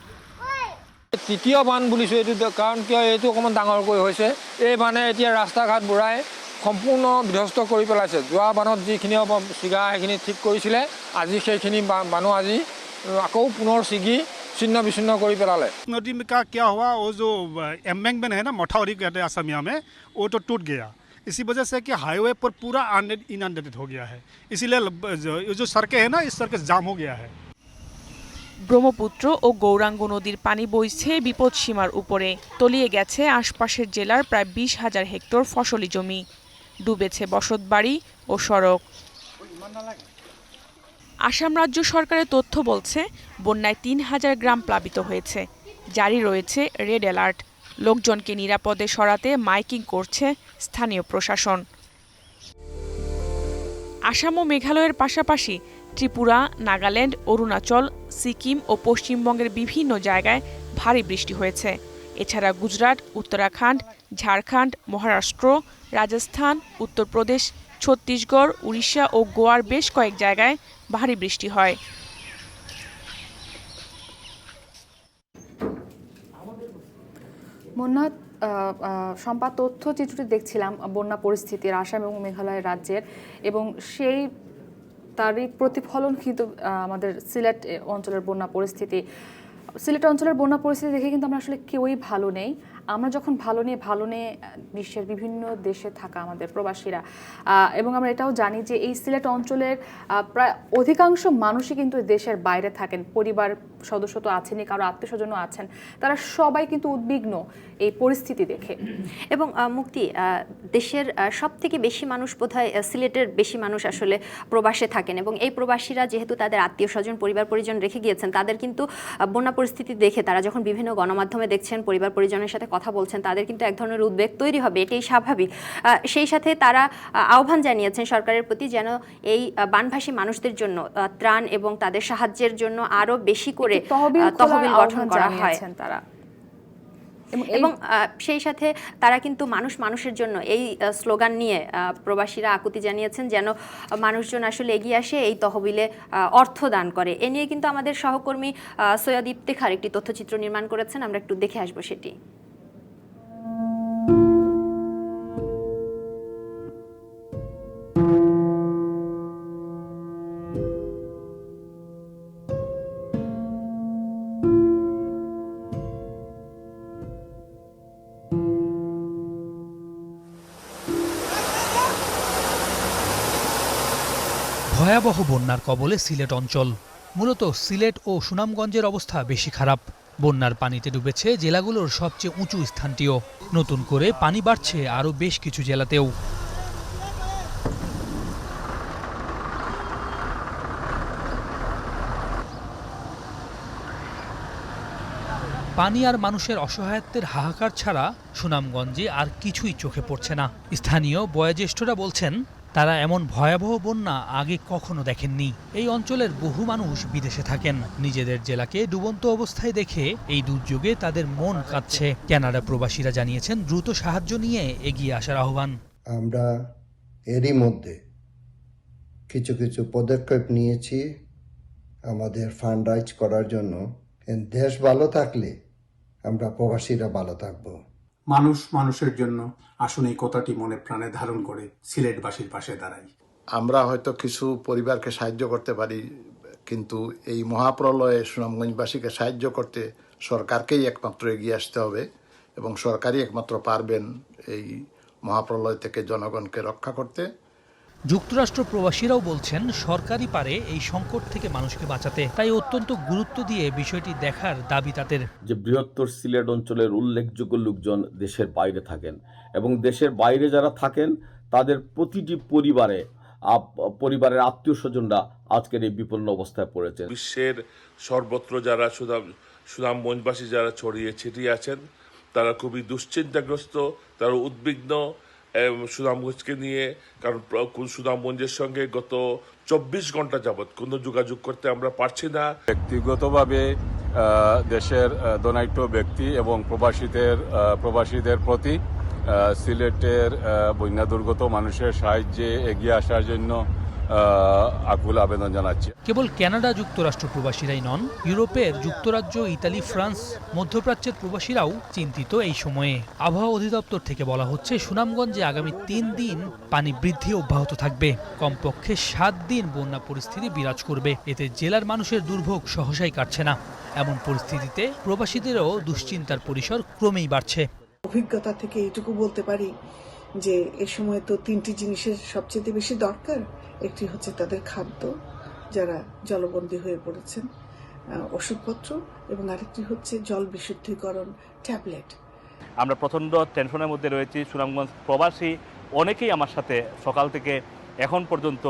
তৃতীয় বান বুলিছোঁ এইটো, কাৰণ কিয় এইটো অকণমান ডাঙৰকৈ হৈছে। এই বানে এতিয়া ৰাস্তা ঘাট বুঢ়াই সম্পূৰ্ণ বিধ্বস্ত কৰি পেলাইছে। যোৱা বানত যিখিনি ছিগা সেইখিনি ঠিক কৰিছিলে, আজি সেইখিনি বানো আজি আকৌ পুনৰ ছিগি ছিন্ন বিচ্ছিন্ন কৰি পেলালে। नदी में क्या हुआ, वो जो एम्बैंकमेंट है ना, मठावरी कहते हैं असमिया में, वो तो टूट गया। इसी वजह से कि हाईवे पर पूरा इनअंडेटेड हो गया है, इसीलिए जो सड़कें हैं ना, इस सड़कें जाम हो गया है। ব্রহ্মপুত্র ও গৌরাঙ্গ নদীর পানি বইছে বিপদসীমার উপরে, তলিয়ে গেছে আশপাশের জেলার প্রায় 20,000 হেক্টর ফসলি জমি, ডুবেছে বসতবাড়ি ও সড়ক। আসাম রাজ্য সরকারের তথ্য বলছে বন্যায় 3,000 গ্রাম প্লাবিত হয়েছে। জারি রয়েছে রেড অ্যালার্ট। লোকজনকে নিরাপদে সরাতে মাইকিং করছে স্থানীয় প্রশাসন। আসাম ও মেঘালয়ের পাশাপাশি ত্রিপুরা, নাগাল্যান্ড, অরুণাচল, সিকিম ও পশ্চিমবঙ্গের বিভিন্ন জায়গায় ভারী বৃষ্টি হয়েছে। এছাড়া গুজরাট, উত্তরাখণ্ড, ঝাড়খণ্ড, মহারাষ্ট্র, রাজস্থান, উত্তরপ্রদেশ, ছত্তিশগড়, উড়িষ্যা ও গোয়ার বেশ কয়েক জায়গায় ভারী বৃষ্টি হয়। বন্যা সম্পাদ তথ্যচিত্রটি দেখছিলাম বন্যা পরিস্থিতির আসাম এবং মেঘালয় রাজ্যের, এবং তারই প্রতিফলন কিন্তু আমাদের সিলেট অঞ্চলের বন্যা পরিস্থিতি। সিলেট অঞ্চলের বন্যা পরিস্থিতি দেখে কিন্তু আমরা আসলে কেউই ভালো নেই। আমরা যখন ভালো নিয়ে বিশ্বের বিভিন্ন দেশে থাকা আমাদের প্রবাসীরা, এবং আমরা এটাও জানি যে এই সিলেট অঞ্চলের প্রায় অধিকাংশ মানুষই কিন্তু দেশের বাইরে থাকেন, পরিবার সদস্য তো আছেনই, কারো আত্মীয় স্বজনও আছেন, তারা সবাই কিন্তু উদ্বিগ্ন এই পরিস্থিতি দেখে। এবং মুক্তি, দেশের সব থেকে বেশি মানুষ বোধহয় সিলেটের বেশি মানুষ আসলে প্রবাসে থাকেন, এবং এই প্রবাসীরা যেহেতু তাদের আত্মীয় স্বজন পরিবার পরিজন রেখে গিয়েছেন, তাদের কিন্তু বন্যা পরিস্থিতি দেখে তারা যখন বিভিন্ন গণমাধ্যমে দেখছেন, পরিবার পরিজনের সাথে কথা বলছেন, তাদের কিন্তু এক ধরনের উদ্বেগ তৈরি হবে, এটাই স্বাভাবিক। সেই সাথে তারা আহ্বান জানিয়েছেন সরকারের প্রতি যেন এই বানভাসী মানুষদের জন্য ত্রাণ এবং তাদের সাহায্যের জন্য আরো বেশি করে তহবিল গঠন করা হয়। এবং সেই সাথে তারা কিন্তু মানুষ মানুষের জন্য এই স্লোগান নিয়ে প্রবাসীরা আকুতি জানিয়েছেন যেন মানুষজন আসলে এগিয়ে আসে এই তহবিলে অর্থ দান করে। এ নিয়ে কিন্তু আমাদের সহকর্মী সৈয়দ ইফতেখার একটি তথ্যচিত্র নির্মাণ করেছেন, আমরা একটু দেখে আসবো সেটি। ভয়াবহ বন্যার কবলে সিলেট অঞ্চল। মূলত সিলেট ও সুনামগঞ্জের অবস্থা বেশি খারাপ। বন্যার পানিতে ডুবেছে জেলাগুলোর সবচেয়ে উঁচু স্থানটিও। নতুন করে পানি বাড়ছে আরও বেশ কিছু জেলাতেও। পানি আর মানুষের অসহায়ত্বের হাহাকার ছাড়া সুনামগঞ্জে আর কিছুই চোখে পড়ছে না। স্থানীয় বয়োজ্যেষ্ঠরা বলছেন তারা এমন ভয়াবহ বন্যা আগে কখনো দেখেননি। এই অঞ্চলের বহু মানুষ বিদেশে থাকেন। নিজেদের জেলাকে ডুবন্ত অবস্থায় দেখে এই দুর্যোগে তাদের মন কাঁদছে। কানাডা প্রবাসীরা জানিয়েছেন দ্রুত সাহায্য নিয়ে এগিয়ে আসার আহ্বান। আমরা এরই মধ্যে কিছু কিছু পদক্ষেপ নিয়েছি আমাদের ফান্ড রাইজ করার জন্য। দেশ ভালো থাকলে আমরা প্রবাসীরা ভালো থাকবো। মানুষ মানুষের জন্য, আসুন এই কথাটি মনে প্রাণে ধারণ করে সিলেটবাসীর পাশে দাঁড়াই। আমরা হয়তো কিছু পরিবারকে সাহায্য করতে পারি, কিন্তু এই মহাপ্রলয়ে সুনামগঞ্জবাসীকে সাহায্য করতে সরকারকেই একমাত্র এগিয়ে আসতে হবে এবং সরকারই একমাত্র পারবেন এই মহাপ্রলয় থেকে জনগণকে রক্ষা করতে। যুক্তরাষ্ট্র প্রবাসীরাও বলছেন সরকারই পারে এই সংকট থেকে মানুষকে বাঁচাতে। তাই অত্যন্ত গুরুত্ব দিয়ে বিষয়টি দেখার দাবি তাদের। যে বৃহত্তর সিলেট অঞ্চলের উল্লেখযোগ্য লোকজন দেশের বাইরে থাকেন এবং দেশের বাইরে যারা থাকেন তাদের প্রতিটি পরিবারের আত্মীয় স্বজনরা আজকের এই বিপন্ন অবস্থায় পড়েছেন। বিশ্বের সর্বত্র যারা সুনামগঞ্জবাসী যারা ছড়িয়ে ছিটিয়ে আছেন তারা খুবই দুশ্চিন্তাগ্রস্ত, তারা উদ্বিগ্ন সুনামগঞ্জকে নিয়ে। কারণ সুনামগঞ্জের সঙ্গে গত 24 ঘন্টা যাবৎ কোনো যোগাযোগ করতে আমরা পারছি না। ব্যক্তিগতভাবে দেশের দনাঢ্য ব্যক্তি এবং প্রবাসীদের প্রতি সিলেটের বন্যা দুর্গত মানুষের সাহায্যে এগিয়ে আসার জন্য আকুল আবেদন জানাচ্ছি। কেবল কানাডা যুক্তরাষ্ট্র প্রবাসীরাই নন, ইউরোপের যুক্তরাজ্য, ইতালি, ফ্রান্স, মধ্যপ্রাচ্যের প্রবাসীরাও চিন্তিত এই সময়ে। আবহাওয়া অধিদপ্তর থেকে বলা হচ্ছে সুনামগঞ্জে আগামী 3 দিন পানি বৃদ্ধি অব্যাহত থাকবে। কমপক্ষে 7 দিন বন্যা পরিস্থিতি বিরাজ করবে। এতে জেলার মানুষের দুর্ভোগ সহসাই কাটছে না। এমন পরিস্থিতিতে প্রবাসীদেরও দুশ্চিন্তার পরিসর ক্রমেই বাড়ছে। অভিজ্ঞতা থেকে এইটুকু বলতে পারি যে এ সময় তো 3টি জিনিসের সবচেয়ে বেশি দরকার। একটি হচ্ছে তাদের খাদ্য, যারা জলবন্দী হয়ে পড়েছেন, ওষুধপত্র, এবং আরেকটি হচ্ছে জল বিশুদ্ধীকরণ ট্যাবলেট। আমরা প্রচণ্ড টেনশনের মধ্যে রয়েছি। সুনামগঞ্জ প্রবাসী অনেকেই আমার সাথে সকাল থেকে এখন পর্যন্ত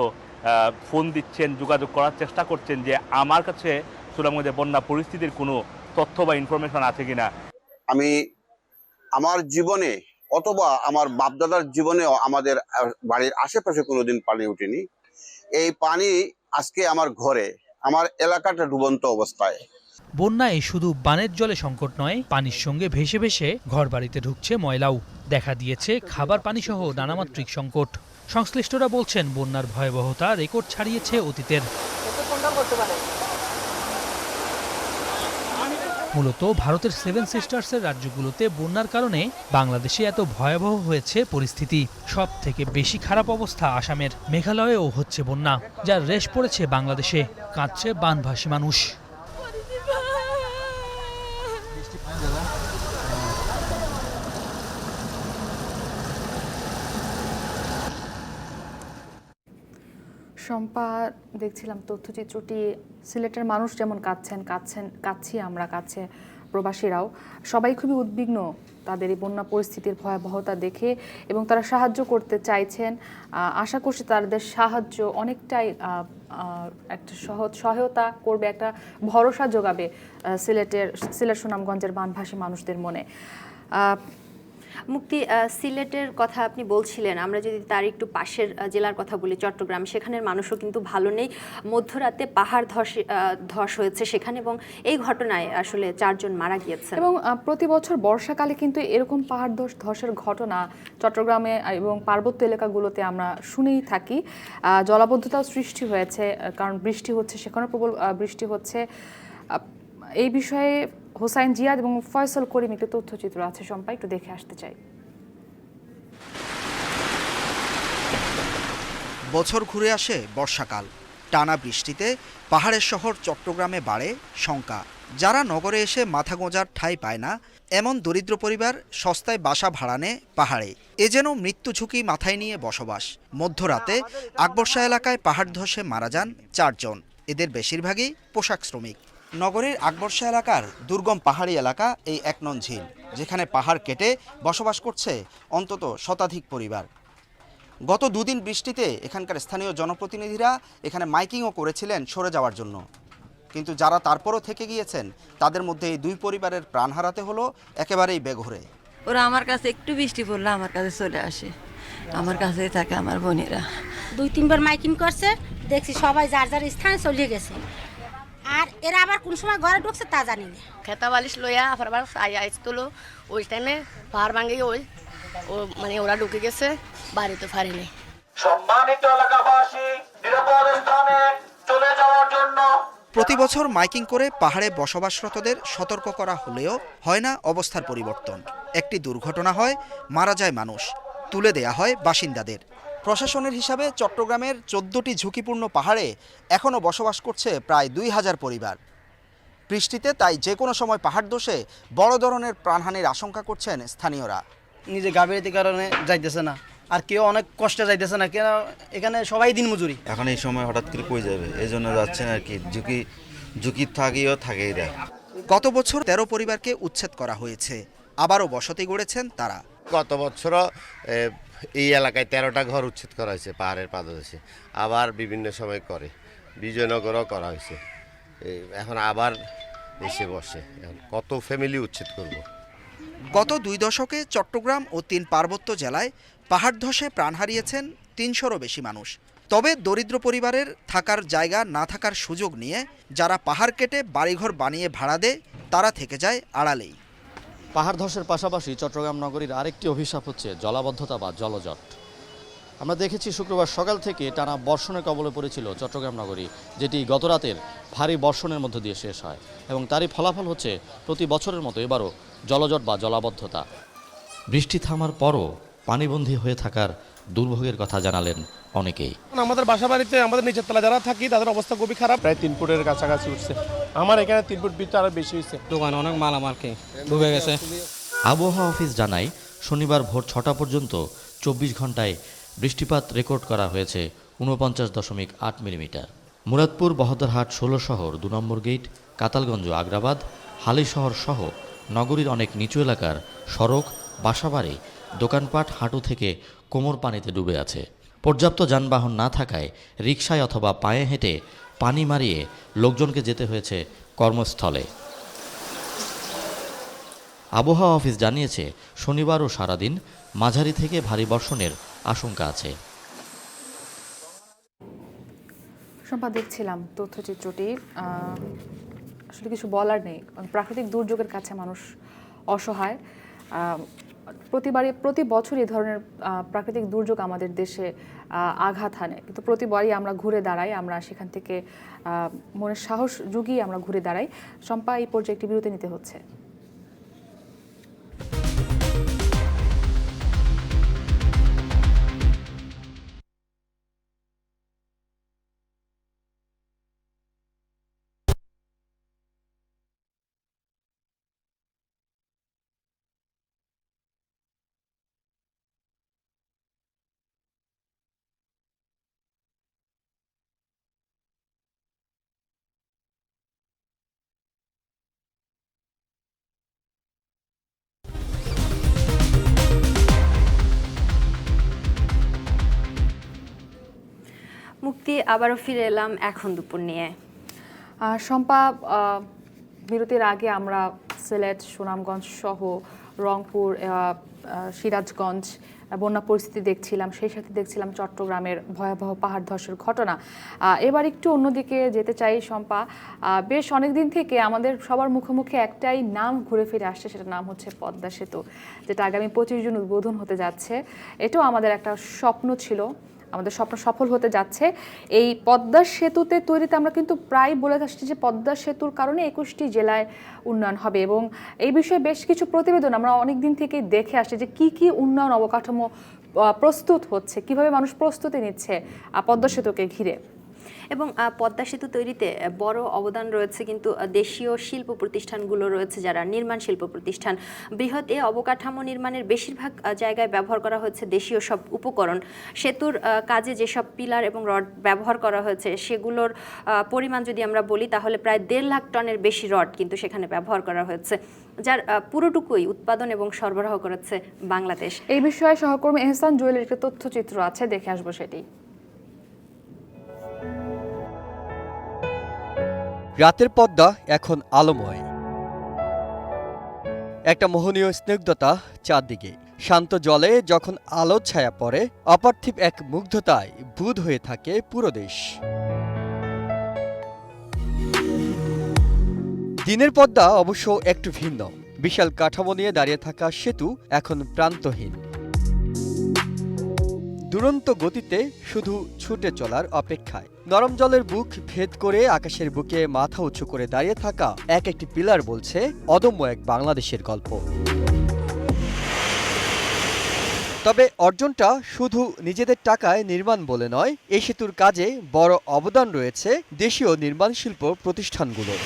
ফোন দিচ্ছেন, যোগাযোগ করার চেষ্টা করছেন যে আমার কাছে সুনামগঞ্জে বন্যা পরিস্থিতির কোনো তথ্য বা ইনফরমেশন আছে কিনা। আমি আমার জীবনে অথবা আমার বাপদাদার জীবনেও আমাদের বাড়ির আশেপাশে কোনোদিন পানি উঠেনি। এই পানি আজকে আমার ঘরে, আমার এলাকাটা ডুবন্ত অবস্থায়। বন্যায় শুধু বানের জলে সংকট নয়, পানির সঙ্গে ভেসে ভেসে ঘর বাড়িতে ঢুকছে ময়লাও। দেখা দিয়েছে খাবার পানি সহ নানামাত্রিক সংকট। সংশ্লিষ্টরা বলছেন বন্যার ভয়াবহতা রেকর্ড ছাড়িয়েছে অতীতের। মূলত ভারতের 7 সিস্টার্সের রাজ্যগুলোতে বন্যার কারণে বাংলাদেশে এত ভয়াবহ হয়েছে পরিস্থিতি। সব থেকে বেশি খারাপ অবস্থা আসামের। মেঘালয়েও হচ্ছে বন্যা, যার রেশ পড়েছে বাংলাদেশে। কাঁদছে বানভাসী মানুষ। শম্পা, দেখছিলাম তথ্যচিত্রটি। সিলেটের মানুষ যেমন কাঁদছি আমরা, কাঁদছে প্রবাসীরাও। সবাই খুবই উদ্বিগ্ন তাদের এই বন্যা পরিস্থিতির ভয়াবহতা দেখে এবং তারা সাহায্য করতে চাইছেন। আশা করছি তাদের সাহায্য অনেকটাই একটা সহায়তা করবে, একটা ভরসা যোগাবে সিলেট সুনামগঞ্জের বানভাসী মানুষদের মনে। মুক্তি, সিলেটের কথা আপনি বলছিলেন, আমরা যদি তার একটু পাশের জেলার কথা বলি চট্টগ্রাম, সেখানের মানুষও কিন্তু ভালো নেই। মধ্যরাতে পাহাড় ধস হয়েছে সেখানে এবং এই ঘটনায় আসলে 4 জন মারা গিয়েছেন। এবং প্রতি বছর বর্ষাকালে কিন্তু এরকম পাহাড় ধসের ঘটনা চট্টগ্রামে এবং পার্বত্য এলাকাগুলোতে আমরা শুনেই থাকি। জলাবদ্ধতাও সৃষ্টি হয়েছে, কারণ বৃষ্টি হচ্ছে, সেখানেও প্রবল বৃষ্টি হচ্ছে। এই বিষয়ে হোসাইন জিয়াদ এবং ফয়সল করিম একটু তথ্যচিত্র আছে, সম্পা একটু দেখে আসতে চাই। বছর ঘুরে আসে বর্ষাকাল, টানা বৃষ্টিতে পাহাড়ের শহর চট্টগ্রামে বাড়ে শঙ্কা। যারা নগরে এসে মাথা গোঁজার ঠাঁই পায় না, এমন দরিদ্র পরিবার সস্তায় বাসা ভাড়া নেয় পাহাড়ে। এ যেন মৃত্যু ঝুঁকি মাথায় নিয়ে বসবাস। মধ্যরাতে আকবরশাহ এলাকায় পাহাড় ধসে মারা যান 4 জন। এদের বেশিরভাগই পোশাক শ্রমিক। নগরীর আকবরশাহ এলাকার দুর্গম পাহাড়ি এলাকা এই 1 নং ঝিল, যেখানে পাহাড় কেটে বসবাস করছে অন্তত শতাধিক পরিবার। গত 2 দিন বৃষ্টিতে এখানকার স্থানীয় জনপ্রতিনিধিরা এখানে মাইকিংও করেছিলেন সরে যাওয়ার জন্য, কিন্তু যারা তারপরও থেকে গিয়েছেন তাদের মধ্যে এই 2 পরিবারের প্রাণ হারাতে হলো একেবারেই বেঘোরে। ওরা আমার কাছে একটু বৃষ্টি পড়লে আমার কাছে চলে আসে, আমার কাছেই থাকে আমার বোনেরা। 2-3 বার মাইকিং করছে, দেখছি সবাই যার যার স্থানে চলে গেছে, আর এরা আবার কোন সময় ঘরে ঢুকছে তা জানি না। খেতা বালিশ লইয়া আবার আইসতুলো, ওই টাইমে পাহাড় ভাঙে ও মানে ওরা ঢুকে গেছে, বাড়িতে পারেনি। সম্মানিত এলাকাবাসী, নিরাপদ স্থানে চলে যাওয়ার জন্য প্রতি বছর মাইকিং করে পাহাড়ে বসবাসরতদের সতর্ক করা হলেও হয় না অবস্থার পরিবর্তন। একটি দুর্ঘটনা হয়, মারা যায় মানুষ, তুলে দেয়া হয় বাসিন্দাদের। প্রশাসনের হিসাবে চট্টগ্রামের 14টি ঝুঁকিপূর্ণ পাহাড়ে এখনও বসবাস করছে প্রায় 2000 পরিবার। বৃষ্টিতে তাই যে কোনো সময় পাহাড় ধসে বড় ধরনের প্রাণহানির আশঙ্কা করছেন স্থানীয়রা। নিজে গাভীরতির কারণে যাইতেছে না, আর কেউ অনেক কষ্টে যাইতেছে না, কেন এখানে সবাই দিন মজুরি। এখন এই সময় হঠাৎ করে কই যাবে, এই জন্য যাচ্ছে না আর কি, ঝুঁকি থাকেই দেয়। গত বছর 13 পরিবারকে উচ্ছেদ করা হয়েছে, আবারও বসতি গড়েছেন তারা। গত বছর এই এলাকায় 13টা ঘর উচ্ছেদ করা হয়েছে পাহাড়ের পাদদেশে, আবার বিভিন্ন সময় করে বিজয়নগরও করা হয়েছে, এখন আবার এসে বসে। কত ফ্যামিলি উচ্ছেদ করব। গত 2 দশকে চট্টগ্রাম ও 3 পার্বত্য জেলায় পাহাড় ধসে প্রাণ হারিয়েছেন 300রও বেশি মানুষ। তবে দরিদ্র পরিবারের থাকার জায়গা না থাকার সুযোগ নিয়ে যারা পাহাড় কেটে বাড়িঘর বানিয়ে ভাড়া দেয় তারা থেকে যায় আড়ালেই। পাহাড় ধসের পাশাপাশি চট্টগ্রাম নগরীর আরেকটি অভিশাপ হচ্ছে জলাবদ্ধতা বা জলজট। আমরা দেখেছি শুক্রবার সকাল থেকে টানা বর্ষণের কবলে পড়েছিল চট্টগ্রাম নগরী, যেটি গতরাতের ভারী বর্ষণের মধ্য দিয়ে শেষ হয়, এবং তারই ফলাফল হচ্ছে প্রতি বছরের মতো এবারও জলজট বা জলাবদ্ধতা। বৃষ্টি থামার পরও পানিবন্দী হয়ে থাকার দুর্ভোগের কথা জানালেন অনেকেই। আমাদের বাসা বাড়িতে আমাদের নিচের তলা যারা থাকি তাদের অবস্থা খুবই খারাপ, প্রায় 3 ফুটের কাছাকাছি উঠছে। আমার এখানে 3 ফুট ভিতরে আরো বেশি হয়েছে, দোকান অনেক মালামালকে ডুবে গেছে। আবহাওয়া অফিস জানায় শনিবার ভোর 6টা পর্যন্ত 24 ঘন্টায় বৃষ্টিপাত রেকর্ড করা হয়েছে 49.8 মিলিমিটার। মুরাদপুর, বহদ্দারহাট, 16 শহর, 2 নম্বর গেট, কাতালগঞ্জ, আগ্রাবাদ, হালিশহর সহ নগরীর অনেক নিচু এলাকার সড়ক, বাসাবাড়ি, দোকানপাট হাঁটু থেকে কোমর পানিতে ডুবে আছে। পর্যাপ্ত যানবাহন না থাকায় রিকশায় অথবা পায়ে হেঁটে পানি মারিয়ে লোকজনকে যেতে হয়েছে কর্মস্থলে। আবহাওয়া অফিস জানিয়েছে শনিবারও সারাদিন মাঝারি থেকে ভারী বর্ষণের আশঙ্কা আছে। সম্পাদ দেখছিলাম তথ্যচিত্রটি, আসলে কিছু বলার নেই। প্রাকৃতিক দুর্যোগের কাছে মানুষ অসহায়। প্রতি বছর এই ধরনের প্রাকৃতিক দুর্যোগ আমাদের দেশে আঘাত হানে, কিন্তু প্রতিবারই আমরা ঘুরে দাঁড়াই, আমরা সেখান থেকে মনের সাহস জুগিয়ে আমরা ঘুরে দাঁড়াই। সম্পা, এই পর্যায়ে একটি বিরতি নিতে হচ্ছে। মুক্তি, আবারও ফিরে এলাম এখন দুপুর নিয়ে। শম্পা, বিরতির আগে আমরা সিলেট, সুনামগঞ্জ সহ রংপুর, সিরাজগঞ্জ বন্যা পরিস্থিতি দেখছিলাম, সেই সাথে দেখছিলাম চট্টগ্রামের ভয়াবহ পাহাড় ধসের ঘটনা। এবার একটু অন্যদিকে যেতে চাই শম্পা। বেশ অনেক দিন থেকে আমাদের সবার মুখে মুখে একটাই নাম ঘুরে ফিরে আসছে, সেটার নাম হচ্ছে পদ্মা সেতু, যেটা আগামী 25 জুন উদ্বোধন হতে যাচ্ছে। এটাও আমাদের একটা স্বপ্ন ছিল, আমাদের স্বপ্ন সফল হতে যাচ্ছে। এই পদ্মা সেতুতে তৈরিতে আমরা কিন্তু প্রায় বলে আসছি যে পদ্মা সেতুর কারণে 21টি জেলায় উন্নয়ন হবে, এবং এই বিষয়ে বেশ কিছু প্রতিবেদন আমরা অনেক দিন থেকেই দেখে আসছি যে কি কি উন্নয়ন অবকাঠামো প্রস্তুত হচ্ছে, কিভাবে মানুষ প্রস্তুতি নিচ্ছে পদ্মা সেতুকে ঘিরে। এবং পদ্মা সেতু তৈরিতে বড় অবদান রয়েছে কিন্তু দেশীয় শিল্প প্রতিষ্ঠানগুলো রয়েছে, যারা নির্মাণ শিল্প প্রতিষ্ঠান। বৃহৎ এ অবকাঠামো নির্মাণের বেশিরভাগ জায়গায় ব্যবহার করা হচ্ছে দেশীয় সব উপকরণ। সেতুর কাজে যেসব পিলার এবং রড ব্যবহার করা হয়েছে সেগুলোর পরিমাণ যদি আমরা বলি তাহলে প্রায় 1.5 লাখ টনের বেশি রড কিন্তু সেখানে ব্যবহার করা হয়েছে, যার পুরোটুকুই উৎপাদন এবং সরবরাহ করেছে বাংলাদেশ। এই বিষয়ে সহকর্মী এহসান জুয়েলের একটি তথ্যচিত্র আছে, দেখে আসবো সেটি। রাতের পদ্মা এখন আলোময়, একটা মোহনীয় স্নিগ্ধতা চারদিকে। শান্ত জলে যখন আলো ছায়া পড়ে, অপার্থিব এক মুগ্ধতায় বুঁদ হয়ে থাকে পুরো দেশ। দিনের পদ্মা অবশ্য একটু ভিন্ন। বিশাল কাঠামো নিয়ে দাঁড়িয়ে থাকা সেতু এখন প্রান্তহীন, দুরন্ত গতিতে শুধু ছুটে চলার অপেক্ষায়। নরম জলের বুক ভেদ করে আকাশের বুকে মাথা উঁচু করে দাঁড়িয়ে থাকা এক একটি পিলার বলছে অদম্য এক বাংলাদেশের গল্প। তবে অর্জনটা শুধু নিজেদের টাকায় নির্মাণ বলে নয়, এই সেতুর কাজে বড় অবদান রয়েছে দেশীয় নির্মাণ শিল্প প্রতিষ্ঠানগুলোর।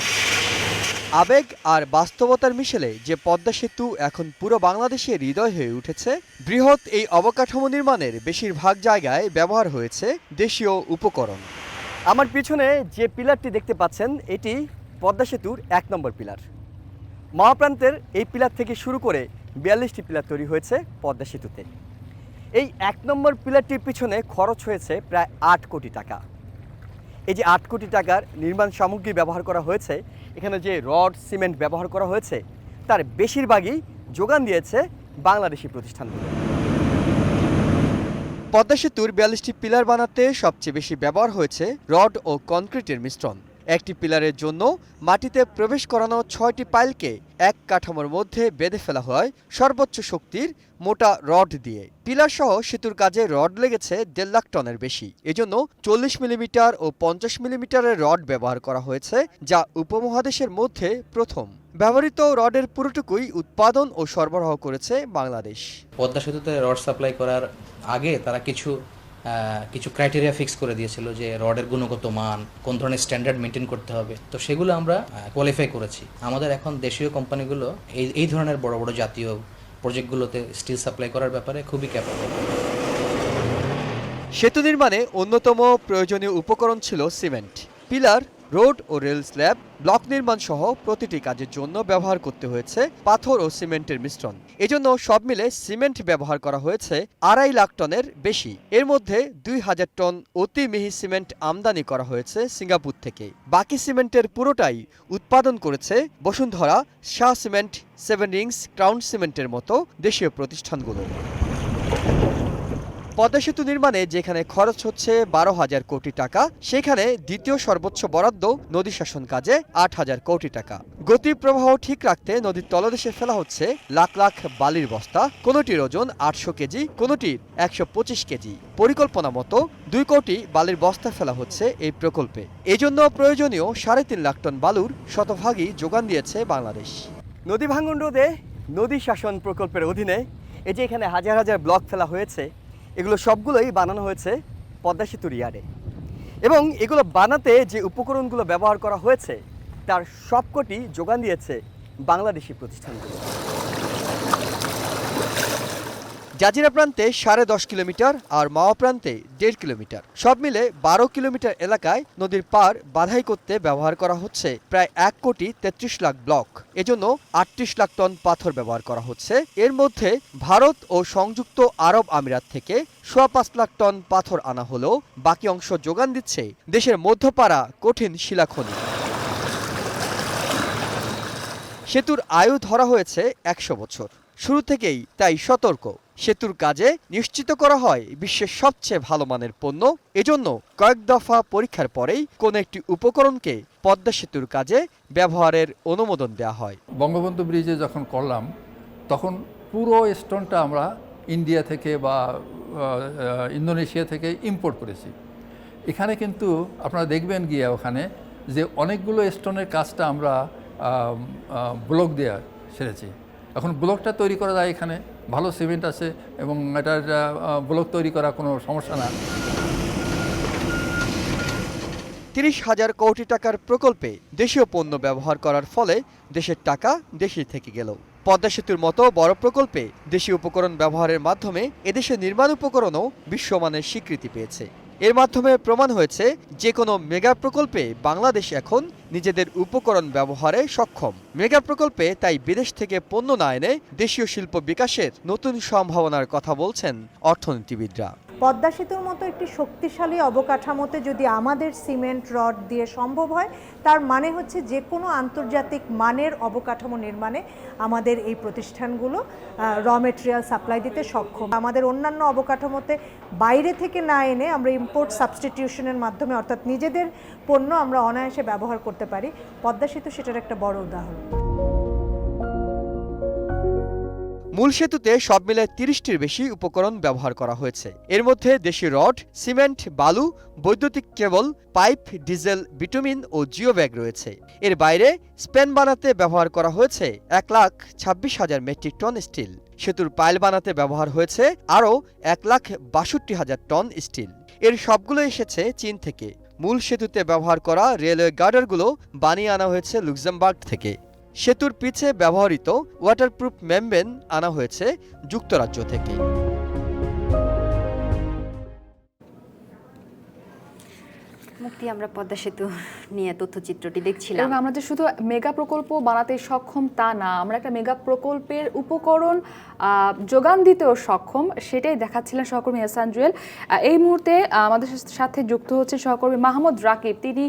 আবেগ আর বাস্তবতার মিশেলে যে পদ্মা সেতু এখন পুরো বাংলাদেশের হৃদয় হয়ে উঠেছে। বৃহৎ এই অবকাঠামো নির্মাণের বেশিরভাগ জায়গায় ব্যবহার হয়েছে দেশীয় উপকরণ। আমার পিছনে যে পিলারটি দেখতে পাচ্ছেন, এটি পদ্মা সেতুর 1 নম্বর পিলার। মহাপ্রান্তের এই পিলার থেকে শুরু করে 42টি পিলার তৈরি হয়েছে পদ্মা সেতুতে। এই 1 নম্বর পিলারটির পিছনে খরচ হয়েছে প্রায় 8 কোটি টাকা। এই যে 8 কোটি টাকার নির্মাণ সামগ্রী ব্যবহার করা হয়েছে, এখানে যে রড সিমেন্ট ব্যবহার করা হয়েছে তার বেশিরভাগই যোগান দিয়েছে বাংলাদেশি প্রতিষ্ঠানগুলো। পদ্মা সেতুর 42টি পিলার বানাতে সবচেয়ে বেশি ব্যবহার হয়েছে রড ও কনক্রিটের মিশ্রণ। একটি পিলারের জন্য মাটিতে প্রবেশ করানো 6টি পাইলকে এক কাঠামোর মধ্যে বেঁধে ফেলা হয় সর্বোচ্চ শক্তির মোটা রড দিয়ে। পিলার সহ সেতুর কাজে রড লেগেছে 1.5 লাখ টনের বেশি। এজন্য 40 মিলিমিটার ও 50 মিলিমিটারের রড ব্যবহার করা হয়েছে, যা উপমহাদেশের মধ্যে প্রথম। ব্যবহৃত রডের পুরোটুকুই উৎপাদন ও সরবরাহ করেছে বাংলাদেশ। পদ্মা সেতুতে রড সাপ্লাই করার আগে তারা কিছু ক্রাইটেরিয়া ফিক্স করে দিয়েছিল যে রডের গুণগত মান, কোন ধরনের স্ট্যান্ডার্ড মেনটেন করতে হবে। তো সেগুলো আমরা কোয়ালিফাই করেছি। আমাদের এখন দেশীয় কোম্পানিগুলো এই ধরনের বড় বড় জাতীয় প্রজেক্টগুলোতে স্টিল সাপ্লাই করার ব্যাপারে খুবই ক্যাপাবল। সেতু নির্মাণে অন্যতম প্রয়োজনীয় উপকরণ ছিল সিমেন্ট। পিলার, রোড ও রেল স্ল্যাব, ব্লক নির্মাণ সহ প্রতিটি কাজের জন্য ব্যবহার করতে হয়েছে পাথর ও সিমেন্টের মিশ্রণ। এজন্য সব মিলে সিমেন্ট ব্যবহার করা হয়েছে 2.5 লাখ টনের বেশি। এর মধ্যে 2000 টন অতি মিহি সিমেন্ট আমদানি করা হয়েছে সিঙ্গাপুর থেকে। বাকি সিমেন্টের পুরোটাই উৎপাদন করেছে Bashundhara, Shah cement, 7 Rings, crown সিমেন্টের মতো দেশীয় প্রতিষ্ঠানগুলো। পদ্মা সেতু নির্মাণে যেখানে খরচ হচ্ছে 12,000 কোটি টাকা, সেখানে দ্বিতীয় সর্বোচ্চ বরাদ্দ নদী শাসন কাজে 8,000 কোটি টাকা। গতির প্রবাহ ঠিক রাখতে নদীর তলদেশে ফেলা হচ্ছে লাখ লাখ বালির বস্তা, কোনোটির ওজন 800 কেজি, কোনোটির 125 কেজি। পরিকল্পনা মতো 2 কোটি বালির বস্তা ফেলা হচ্ছে এই প্রকল্পে। এজন্য প্রয়োজনীয় 3.5 লাখ টন বালুর শতভাগই যোগান দিয়েছে বাংলাদেশ। নদী ভাঙন রোধে নদী শাসন প্রকল্পের অধীনে এই যে এখানে হাজার হাজার ব্লক ফেলা হয়েছে, এগুলো সবগুলোই বানানো হয়েছে পদ্মা সেতুর ইয়ার্ডে। এবং এগুলো বানাতে যে উপকরণগুলো ব্যবহার করা হয়েছে তার সবকটি যোগান দিয়েছে বাংলাদেশি প্রতিষ্ঠানগুলো। জাজিরা প্রান্তে 10.5 কিলোমিটার আর মাওয়া প্রান্তে 1.5 কিলোমিটার, সব মিলে 12 কিলোমিটার এলাকায় নদীর পার বাধাই করতে ব্যবহার করা হচ্ছে প্রায় 1,33 লাখ ব্লক। এজন্য 38 লাখ টন পাথর ব্যবহার করা হচ্ছে। এর মধ্যে ভারত ও সংযুক্ত আরব আমিরাত থেকে 5.25 লাখ টন পাথর আনা হলেও বাকি অংশ যোগান দিচ্ছে দেশের মধ্যপাড়া কঠিন শিলাখনি। সেতুর আয়ু ধরা হয়েছে 100 বছর। শুরু থেকেই তাই সতর্ক। সেতুর কাজে নিশ্চিত করা হয় বিশ্বের সবচেয়ে ভালো মানের পণ্য। এজন্য কয়েক দফা পরীক্ষার পরেই কোন একটি উপকরণকে পদ্মা সেতুর কাজে ব্যবহারের অনুমোদন দেওয়া হয়। বঙ্গবন্ধু ব্রিজে যখন করলাম তখন পুরো স্টোনটা আমরা ইন্ডিয়া থেকে বা ইন্দোনেশিয়া থেকে ইম্পোর্ট করেছি। এখানে কিন্তু আপনারা দেখবেন গিয়ে ওখানে যে অনেকগুলো স্টোনের কাজটা আমরা ব্লক দিয়ে সেরেছি। এখন ব্লকটা তৈরি করা যায়, এখানে ভালো সিমেন্ট আছে এবং এটার ব্লক তৈরি করা কোনো সমস্যা না। 30,000 কোটি টাকার প্রকল্পে দেশীয় পণ্য ব্যবহার করার ফলে দেশের টাকা দেশে থেকে গেল। পদ্মা সেতুর মতো বড় প্রকল্পে দেশীয় উপকরণ ব্যবহারের মাধ্যমে এদেশের নির্মাণ উপকরণও বিশ্বমানের স্বীকৃতি পেয়েছে। এর মাধ্যমে প্রমাণ হয়েছে যে কোনো মেগা প্রকল্পে বাংলাদেশ এখন নিজেদের উপকরণ ব্যবহারে সক্ষম। মেগা প্রকল্পে তাই বিদেশ থেকে পণ্য না এনে দেশীয় শিল্প বিকাশের নতুন সম্ভাবনার কথা বলছেন অর্থনীতিবিদরা। পদ্মা সেতুর মতো একটি শক্তিশালী অবকাঠামোতে যদি আমাদের সিমেন্ট রড দিয়ে সম্ভব হয়, তার মানে হচ্ছে যে কোনো আন্তর্জাতিক মানের অবকাঠামো নির্মাণে আমাদের এই প্রতিষ্ঠানগুলো র মেটেরিয়াল সাপ্লাই দিতে সক্ষম। আমাদের অন্যান্য অবকাঠামোতে বাইরে থেকে না এনে আমরা ইম্পোর্ট সাবস্টিটিউশনের মাধ্যমে অর্থাৎ নিজেদের পণ্য আমরা অনায়াসে ব্যবহার করতে পারি। পদ্মা সেতু সেটার একটা বড় উদাহরণ। মূল সেতুতে সব মিলে 30টির বেশি উপকরণ ব্যবহার করা হয়েছে। এর মধ্যে দেশি রড, সিমেন্ট, বালু, বৈদ্যুতিক কেবল, পাইপ, ডিজেল, বিটুমিন ও জিও ব্যাগ রয়েছে। এর বাইরে স্প্যান বানাতে ব্যবহার করা হয়েছে 1,26,000 মেট্রিক টন স্টিল। সেতুর পাইল বানাতে ব্যবহার হয়েছে আরও 1,62,000 টন স্টিল। এর সবগুলো এসেছে চীন থেকে। মূল সেতুতে ব্যবহার করা রেলওয়ে গার্ডারগুলো বানিয়ে আনা হয়েছে লুক্সেমবার্গ থেকে। সেতুর পিছে ব্যবহৃত ওয়াটারপ্রুফ মেমব্রেন আনা হয়েছে যুক্তরাজ্য থেকে। মুক্তি, আমরা পদ্মা সেতু নিয়ে তথ্যচিত্রটি দেখছিলাম এবং আমরা যে শুধু মেগা প্রকল্প বানাতে সক্ষম তা না, আমরা একটা মেগা প্রকল্পের উপকরণ যোগান দিতেও সক্ষম, সেটাই দেখাচ্ছিলেন সহকর্মী এহসান জুয়েল। এই মুহূর্তে আমাদের সাথে যুক্ত হচ্ছে সহকর্মী মাহমুদ রাকিব। তিনি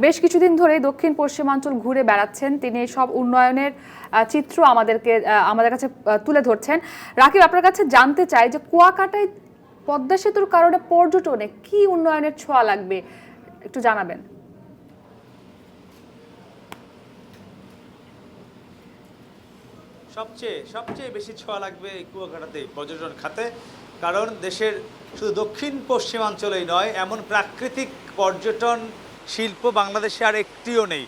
বেশ কিছুদিন ধরে দক্ষিণ পশ্চিমাঞ্চল ঘুরে বেড়াচ্ছেন, তিনি সব উন্নয়নের চিত্র আমাদের কাছে তুলে ধরছেন। রাকিব, আপনার কাছে জানতে চাই যে কুয়াকাটায় পদ্মা সেতুর কারণে পর্যটনে কি উন্নয়নের ছোঁয়া লাগবে, একটু জানাবেন। সবচেয়ে বেশি ছোঁয়া লাগবে এই কুয়াকাটাতে পর্যটন খাতে, কারণ দেশের শুধু দক্ষিণ পশ্চিমাঞ্চলেই নয়, এমন প্রাকৃতিক পর্যটন শিল্প বাংলাদেশে আর একটিও নেই।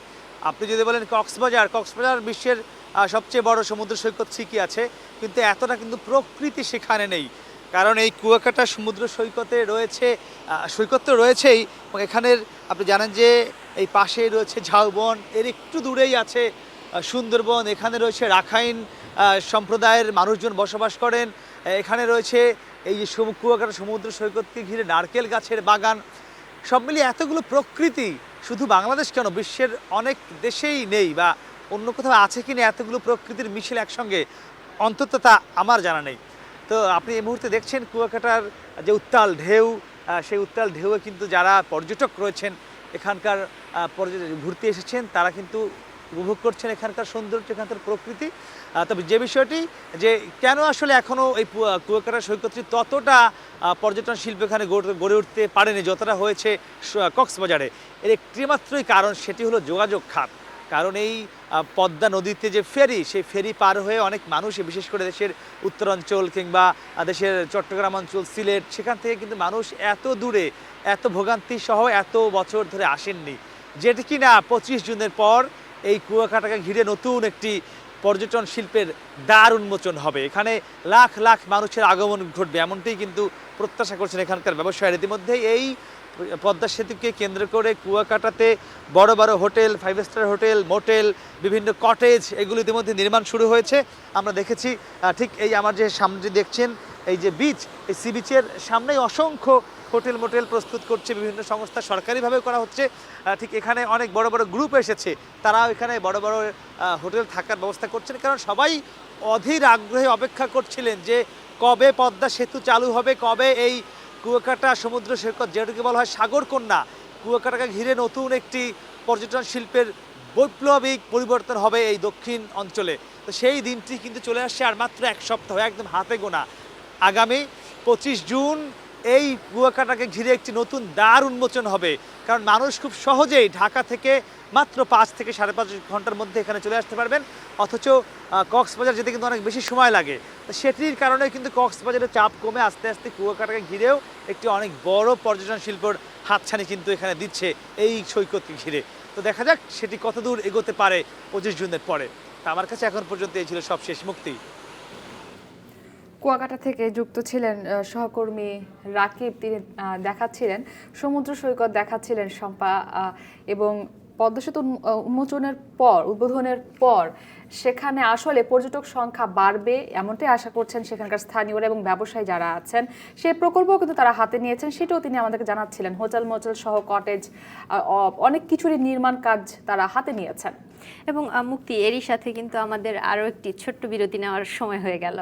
আপনি যদি বলেন কক্সবাজার বিশ্বের সবচেয়ে বড় সমুদ্র সৈকত ঠিকই আছে, কিন্তু এতটা কিন্তু প্রকৃতি সেখানে নেই। কারণ এই কুয়াকাটা সমুদ্র সৈকতে রয়েছে, সৈকত তো রয়েছেই, এখানের আপনি জানেন যে এই পাশেই রয়েছে ঝাউবন, এর একটু দূরেই আছে সুন্দরবন, এখানে রয়েছে রাখাইন সম্প্রদায়ের মানুষজন বসবাস করেন, এখানে রয়েছে এই যে কুয়াকাটা সমুদ্র সৈকতকে ঘিরে নারকেল গাছের বাগান। সব মিলিয়ে এতগুলো প্রকৃতি শুধু বাংলাদেশ কেন, বিশ্বের অনেক দেশেই নেই, বা অন্য কোথাও আছে কিনা এতগুলো প্রকৃতির মিশেল একসঙ্গে, অন্তত তা আমার জানা নেই। তো আপনি এই মুহূর্তে দেখছেন কুয়াকাটার যে উত্তাল ঢেউ, সেই উত্তাল ঢেউয়ে কিন্তু যারা পর্যটক রয়েছেন এখানকার ঘুরতে এসেছেন, তারা কিন্তু উপভোগ করছেন এখানকার সৌন্দর্য, এখানকার প্রকৃতি। তবে যে বিষয়টি যে কেন আসলে এখনও এই কুয়াকাটা সৈকতটি ততটা পর্যটন শিল্প এখানে গড়ে উঠতে পারেনি যতটা হয়েছে কক্সবাজারে, এর একটি মাত্রই কারণ, সেটি হলো যোগাযোগ খাত। কারণ এই পদ্মা নদীতে যে ফেরি, সেই ফেরি পার হয়ে অনেক মানুষ, বিশেষ করে দেশের উত্তরাঞ্চল কিংবা দেশের চট্টগ্রাম অঞ্চল, সিলেট, সেখান থেকে কিন্তু মানুষ এত দূরে, এত ভোগান্তি সহ এত বছর ধরে আসেননি, যেটি কিনা 25 জুনের পর এই কুয়াকাটাকে ঘিরে নতুন একটি পর্যটন শিল্পের দ্বার উন্মোচন হবে। এখানে লাখ লাখ মানুষের আগমন ঘটবে, এমনটাই কিন্তু প্রত্যাশা করছেন এখানকার ব্যবসায়ীরা। ইতিমধ্যেই এই পদ্মা সেতুকে কেন্দ্র করে কুয়াকাটাতে বড় বড় হোটেল, 5 স্টার হোটেল, মোটেল, বিভিন্ন কটেজ, এগুলো ইতিমধ্যে নির্মাণ শুরু হয়েছে। আমরা দেখেছি ঠিক এই আমার যে সামনে দেখছেন এই যে বিচ, এই সি বিচের সামনেই অসংখ্য হোটেল মোটেল প্রস্তুত করছে বিভিন্ন সংস্থা, সরকারিভাবে করা হচ্ছে। ঠিক এখানে অনেক বড় বড় গ্রুপ এসেছে, তারাও এখানে বড় বড় হোটেল থাকার ব্যবস্থা করছেন, কারণ সবাই অধীর আগ্রহে অপেক্ষা করছিলেন যে কবে পদ্মা সেতু চালু হবে, কবে এই কুয়াকাটা সমুদ্র সৈকত, যেটাকে বলা হয় সাগরকন্যা, কুয়াকাটাকে ঘিরে নতুন একটি পর্যটন শিল্পের বৈপ্লবিক পরিবর্তন হবে এই দক্ষিণ অঞ্চলে। তো সেই দিনটি কিন্তু চলে আসছে আর মাত্র এক সপ্তাহ, একদম হাতে গোনা। আগামী 25 জুন এই কুয়াকাটাকে ঘিরে একটি নতুন দ্বার উন্মোচন হবে, কারণ মানুষ খুব সহজেই ঢাকা থেকে মাত্র 5 থেকে 5.5 ঘন্টার মধ্যে এখানে চলে আসতে পারবেন, অথচ কক্সবাজার যেতে কিন্তু অনেক বেশি সময় লাগে। তো সেটির কারণে কিন্তু কক্সবাজারের চাপ কমে আস্তে আস্তে কুয়াকাটাকে ঘিরেও একটি অনেক বড় পর্যটন শিল্পর হাতছানি কিন্তু এখানে দিচ্ছে এই সৈকতকে ঘিরে। তো দেখা যাক সেটি কতদূর এগোতে পারে 25 জুনের পরে। তা আমার কাছে এখন পর্যন্ত এই ছিল সবশেষ মুক্তি। কুয়াকাটা থেকে যুক্ত ছিলেন সহকর্মী রাকিব, তিনি দেখাচ্ছিলেন সমুদ্র সৈকত, দেখাচ্ছিলেন শম্পা, এবং পদ্মা সেতু উদ্বোধনের পর সেখানে আসলে পর্যটক সংখ্যা বাড়বে এমনটাই আশা করছেন সেখানকার স্থানীয়রা এবং ব্যবসায়ী যারা আছেন। সেই প্রকল্পও কিন্তু তারা হাতে নিয়েছেন, সেটাও তিনি আমাদেরকে জানাচ্ছিলেন। হোটেল মোটেল সহ কটেজ, অনেক কিছুরই নির্মাণ কাজ তারা হাতে নিয়েছেন। এবং মুক্তি, এরই সাথে কিন্তু আমাদের আরও একটি ছোট্ট বিরতি নেওয়ার সময় হয়ে গেল।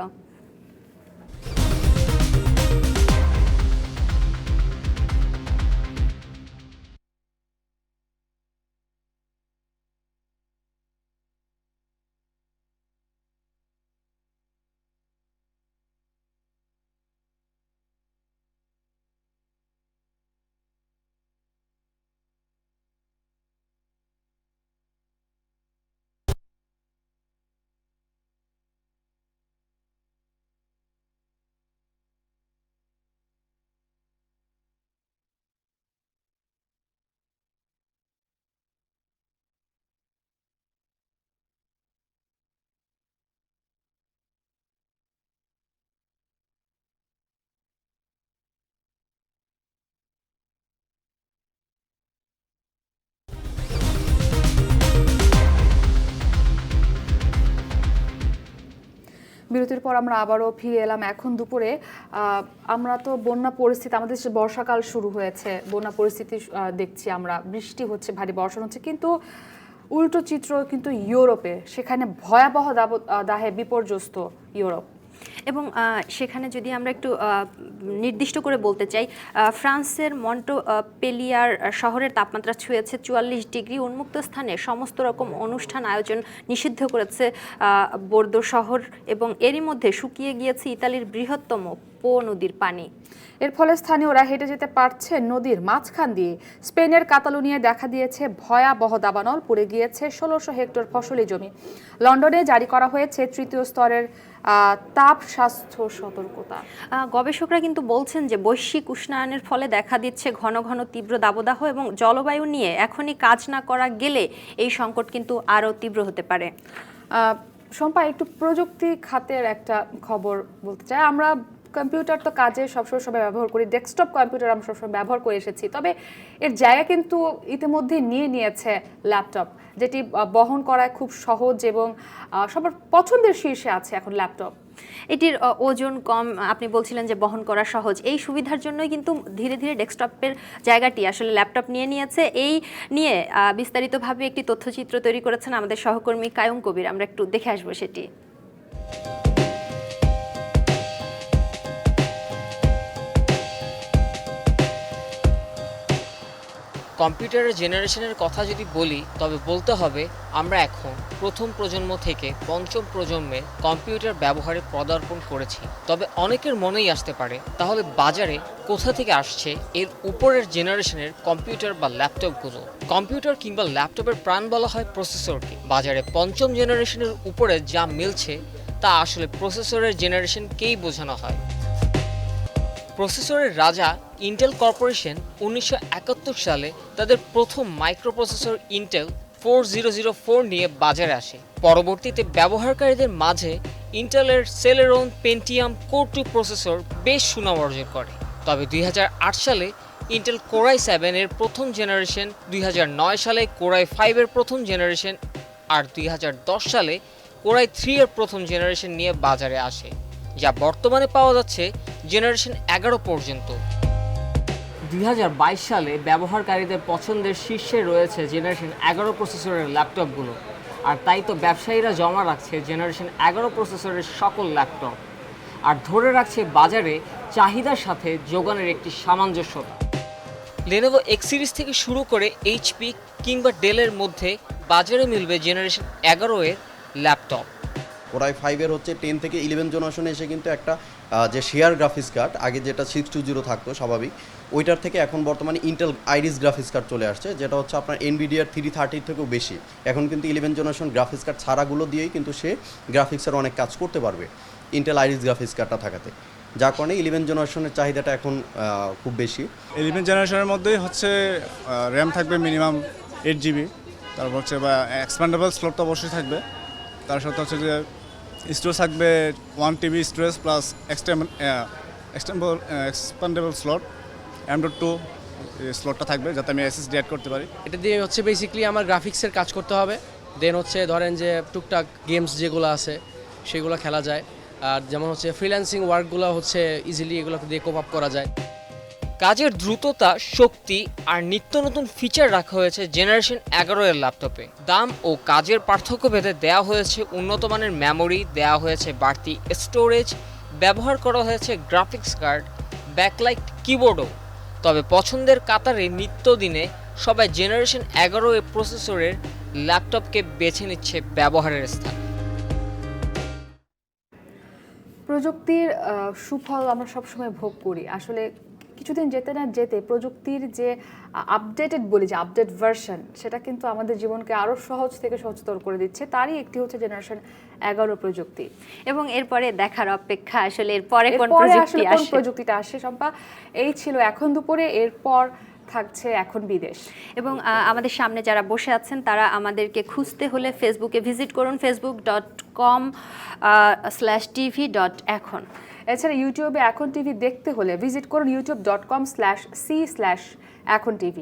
বিরতির পর আমরা আবারও ফিরে এলাম এখন দুপুরে। আমরা তো বন্যা পরিস্থিতি, আমাদের দেশে বর্ষাকাল শুরু হয়েছে, বন্যা পরিস্থিতি দেখছি আমরা, বৃষ্টি হচ্ছে, ভারী বর্ষণ হচ্ছে, কিন্তু উল্টো চিত্র কিন্তু ইউরোপে, সেখানে ভয়াবহ দাহে বিপর্যস্ত ইউরোপ। এবং সেখানে যদি আমরা একটু নির্দিষ্ট করে বলতে চাই, ফ্রান্সের মন্টপেলিয়ার শহরের তাপমাত্রা ছুঁয়েছে 44 ডিগ্রি। উন্মুক্ত স্থানে সমস্ত রকম অনুষ্ঠান আয়োজন নিষিদ্ধ করেছে বোর্দো শহর, এবং এরই মধ্যে শুকিয়ে গিয়েছে ইতালির বৃহত্তম পো নদীর পানি। এর ফলে স্থানীয়রা হেঁটে যেতে পারছে নদীর মাঝখান দিয়ে। স্পেনের কাতালুনিয়ায় দেখা দিয়েছে ভয়াবহ দাবানল, পুড়ে গিয়েছে 1600 হেক্টর ফসলি জমি। লন্ডনে জারি করা হয়েছে 3য় স্তরের তাপ স্বাস্থ্য সতর্কতা। গবেষকরা কিন্তু বলছেন যে বৈশ্বিক উষ্ণায়নের ফলে দেখা দিচ্ছে ঘন ঘন তীব্র দাবদাহ, এবং জলবায়ু নিয়ে এখনই কাজ না করা গেলে এই সংকট কিন্তু আরও তীব্র হতে পারে। শম্পা, একটু প্রযুক্তি খাতের একটা খবর বলতে চাই। আমরা কম্পিউটার তো কাজে সবসময় সবাই ব্যবহার করি, ডেস্কটপ কম্পিউটার আমরা সবসময় ব্যবহার করে এসেছি, তবে এর জায়গা কিন্তু ইতিমধ্যে নিয়ে নিয়েছে ল্যাপটপ, যেটি বহন করায় খুব সহজ এবং সবার পছন্দের শীর্ষে আছে এখন ল্যাপটপ। এটির ওজন কম, আপনি বলছিলেন যে বহন করা সহজ, এই সুবিধার জন্যই কিন্তু ধীরে ধীরে ডেস্কটপের জায়গাটি আসলে ল্যাপটপ নিয়ে নিয়েছে। এই নিয়ে বিস্তারিতভাবে একটি তথ্যচিত্র তৈরি করেছেন আমাদের সহকর্মী কায়ুম কবির, আমরা একটু দেখে আসবো সেটি। কম্পিউটারের জেনারেশনের কথা যদি বলি, তবে বলতে হবে আমরা এখন প্রথম প্রজন্ম থেকে পঞ্চম প্রজন্মে কম্পিউটার ব্যবহারে পদার্পণ করেছি। তবে অনেকের মনেই আসতে পারে, তাহলে বাজারে কোথা থেকে আসছে এর উপরের জেনারেশনের কম্পিউটার বা ল্যাপটপগুলো? কম্পিউটার কিংবা ল্যাপটপের প্রাণ বলা হয় প্রসেসরকে। বাজারে পঞ্চম জেনারেশনের উপরে যা মিলছে তা আসলে প্রসেসরের জেনারেশনকেই বোঝানো হয়। প্রসেসরের রাজা ইন্টেল কর্পোরেশন 1971 সালে তাদের প্রথম মাইক্রোপ্রসেসর ইন্টেল 4004 নিয়ে বাজারে আসে। পরবর্তীতে ব্যবহারকারীদের মাঝে ইন্টেলের সেলেরন পেন্টিয়াম কোর 2 প্রসেসর বেশ সুনাম অর্জন করে। তবে 2008 সালে ইন্টেল কোরাই 7 এর প্রথম জেনারেশন, 2009 সালে কোরাই 5 এর প্রথম জেনারেশন, আর 2010 সালে কোরাই 3 এর প্রথম জেনারেশন নিয়ে বাজারে আসে, যা বর্তমানে পাওয়া যাচ্ছে জেনারেশন 11 পর্যন্ত। 2022 সালে ব্যবহারকারীদের পছন্দের শীর্ষে রয়েছে জেনারেশন 11 প্রসেসরের ল্যাপটপগুলো, আর তাই তো ব্যবসায়ীরা জমা রাখছে জেনারেশন 11 প্রসেসরের সকল ল্যাপটপ, আর ধরে রাখছে বাজারে চাহিদার সাথে যোগানের একটি সামঞ্জস্যতা। লেনোভো এক্স সিরিজ থেকে শুরু করে এইচপি কিংবা ডেলের মধ্যে বাজারে মিলবে জেনারেশন 11 এর ল্যাপটপ। কোরাই 5 এর হচ্ছে 10 থেকে 11 জেনারেশনে এসে কিন্তু একটা যে শেয়ার গ্রাফিক্স কার্ড, আগে যেটা 620 থাকতো স্বাভাবিক, ওইটার থেকে এখন বর্তমানে ইন্টেল আইরিস গ্রাফিক্স কার্ড চলে আসছে, যেটা হচ্ছে আপনার এনভিডিআর 330 থেকেও বেশি। এখন কিন্তু 11 জেনারেশন গ্রাফিক্স কার্ড ছাড়াগুলো দিয়েই কিন্তু সে গ্রাফিক্সের অনেক কাজ করতে পারবে ইন্টেল আইরিস গ্রাফিক্স কার্ডটা থাকাতে, যার কারণে 11 জেনারেশনের চাহিদাটা এখন খুব বেশি। 11 জেনারেশনের মধ্যেই হচ্ছে র্যাম থাকবে মিনিমাম 8 GB, তারপর হচ্ছে বা এক্সপ্যান্ডেবল স্লট তো অবশ্যই থাকবে, তার সাথে হচ্ছে যে স্টোরেজ থাকবে 1 TB storage plus expandable slot M.2 স্লটটা থাকবে, যাতে আমি SSD অ্যাড করতে পারি। এটা দিয়ে হচ্ছে বেসিক্যালি আমার গ্রাফিক্সের কাজ করতে হবে, দেন হচ্ছে ধরেন যে টুকটাক গেমস যেগুলো আছে সেগুলো খেলা যায়, আর যেমন হচ্ছে ফ্রিল্যান্সিং ওয়ার্কগুলো হচ্ছে ইজিলি এগুলোকে দিয়ে কোপ আপ করা যায়। কাজের দ্রুততা, শক্তি আর নিত্য নতুন ফিচার রাখা হয়েছে জেনারেশন 11 এর ল্যাপটপে। দাম ও কাজের পার্থক্য ভেদে দেওয়া হয়েছে উন্নত মানের মেমোরি, দেওয়া হয়েছে বাড়তি স্টোরেজ, ব্যবহার করা হয়েছে গ্রাফিক্স কার্ড, ব্যাকলাইট কিবোর্ডও। তবে পছন্দের কাতারে নিত্যদিনে সবাই জেনারেশন 11 এর প্রসেসরের ল্যাপটপকে বেছে নিচ্ছে ব্যবহারের স্থান। প্রযুক্তির সুফল আমরা সবসময় ভোগ করি। আসলে কিছুদিন যেতে না যেতে প্রযুক্তির যে আপডেটেড বলি, যে আপডেট ভার্সন, সেটা কিন্তু আমাদের জীবনকে আরও সহজ থেকে সহজতর করে দিচ্ছে। তারই একটি হচ্ছে জেনারেশন 11 প্রযুক্তি। এবং এরপরে দেখার অপেক্ষা আসলে এরপরে কোন প্রযুক্তিটা আসে। শম্পা, এই ছিল এখন দুপুরে, এরপর থাকছে এখন বিদেশ। এবং আমাদের সামনে যারা বসে আছেন তারা আমাদেরকে খুঁজতে হলে ফেসবুকে ভিজিট করুন, facebook.com/tv.ekhon। এছাড়া ইউটিউবে এখন টিভি দেখতে হলে ভিজিট করুন youtube.com/c/ekhon tv।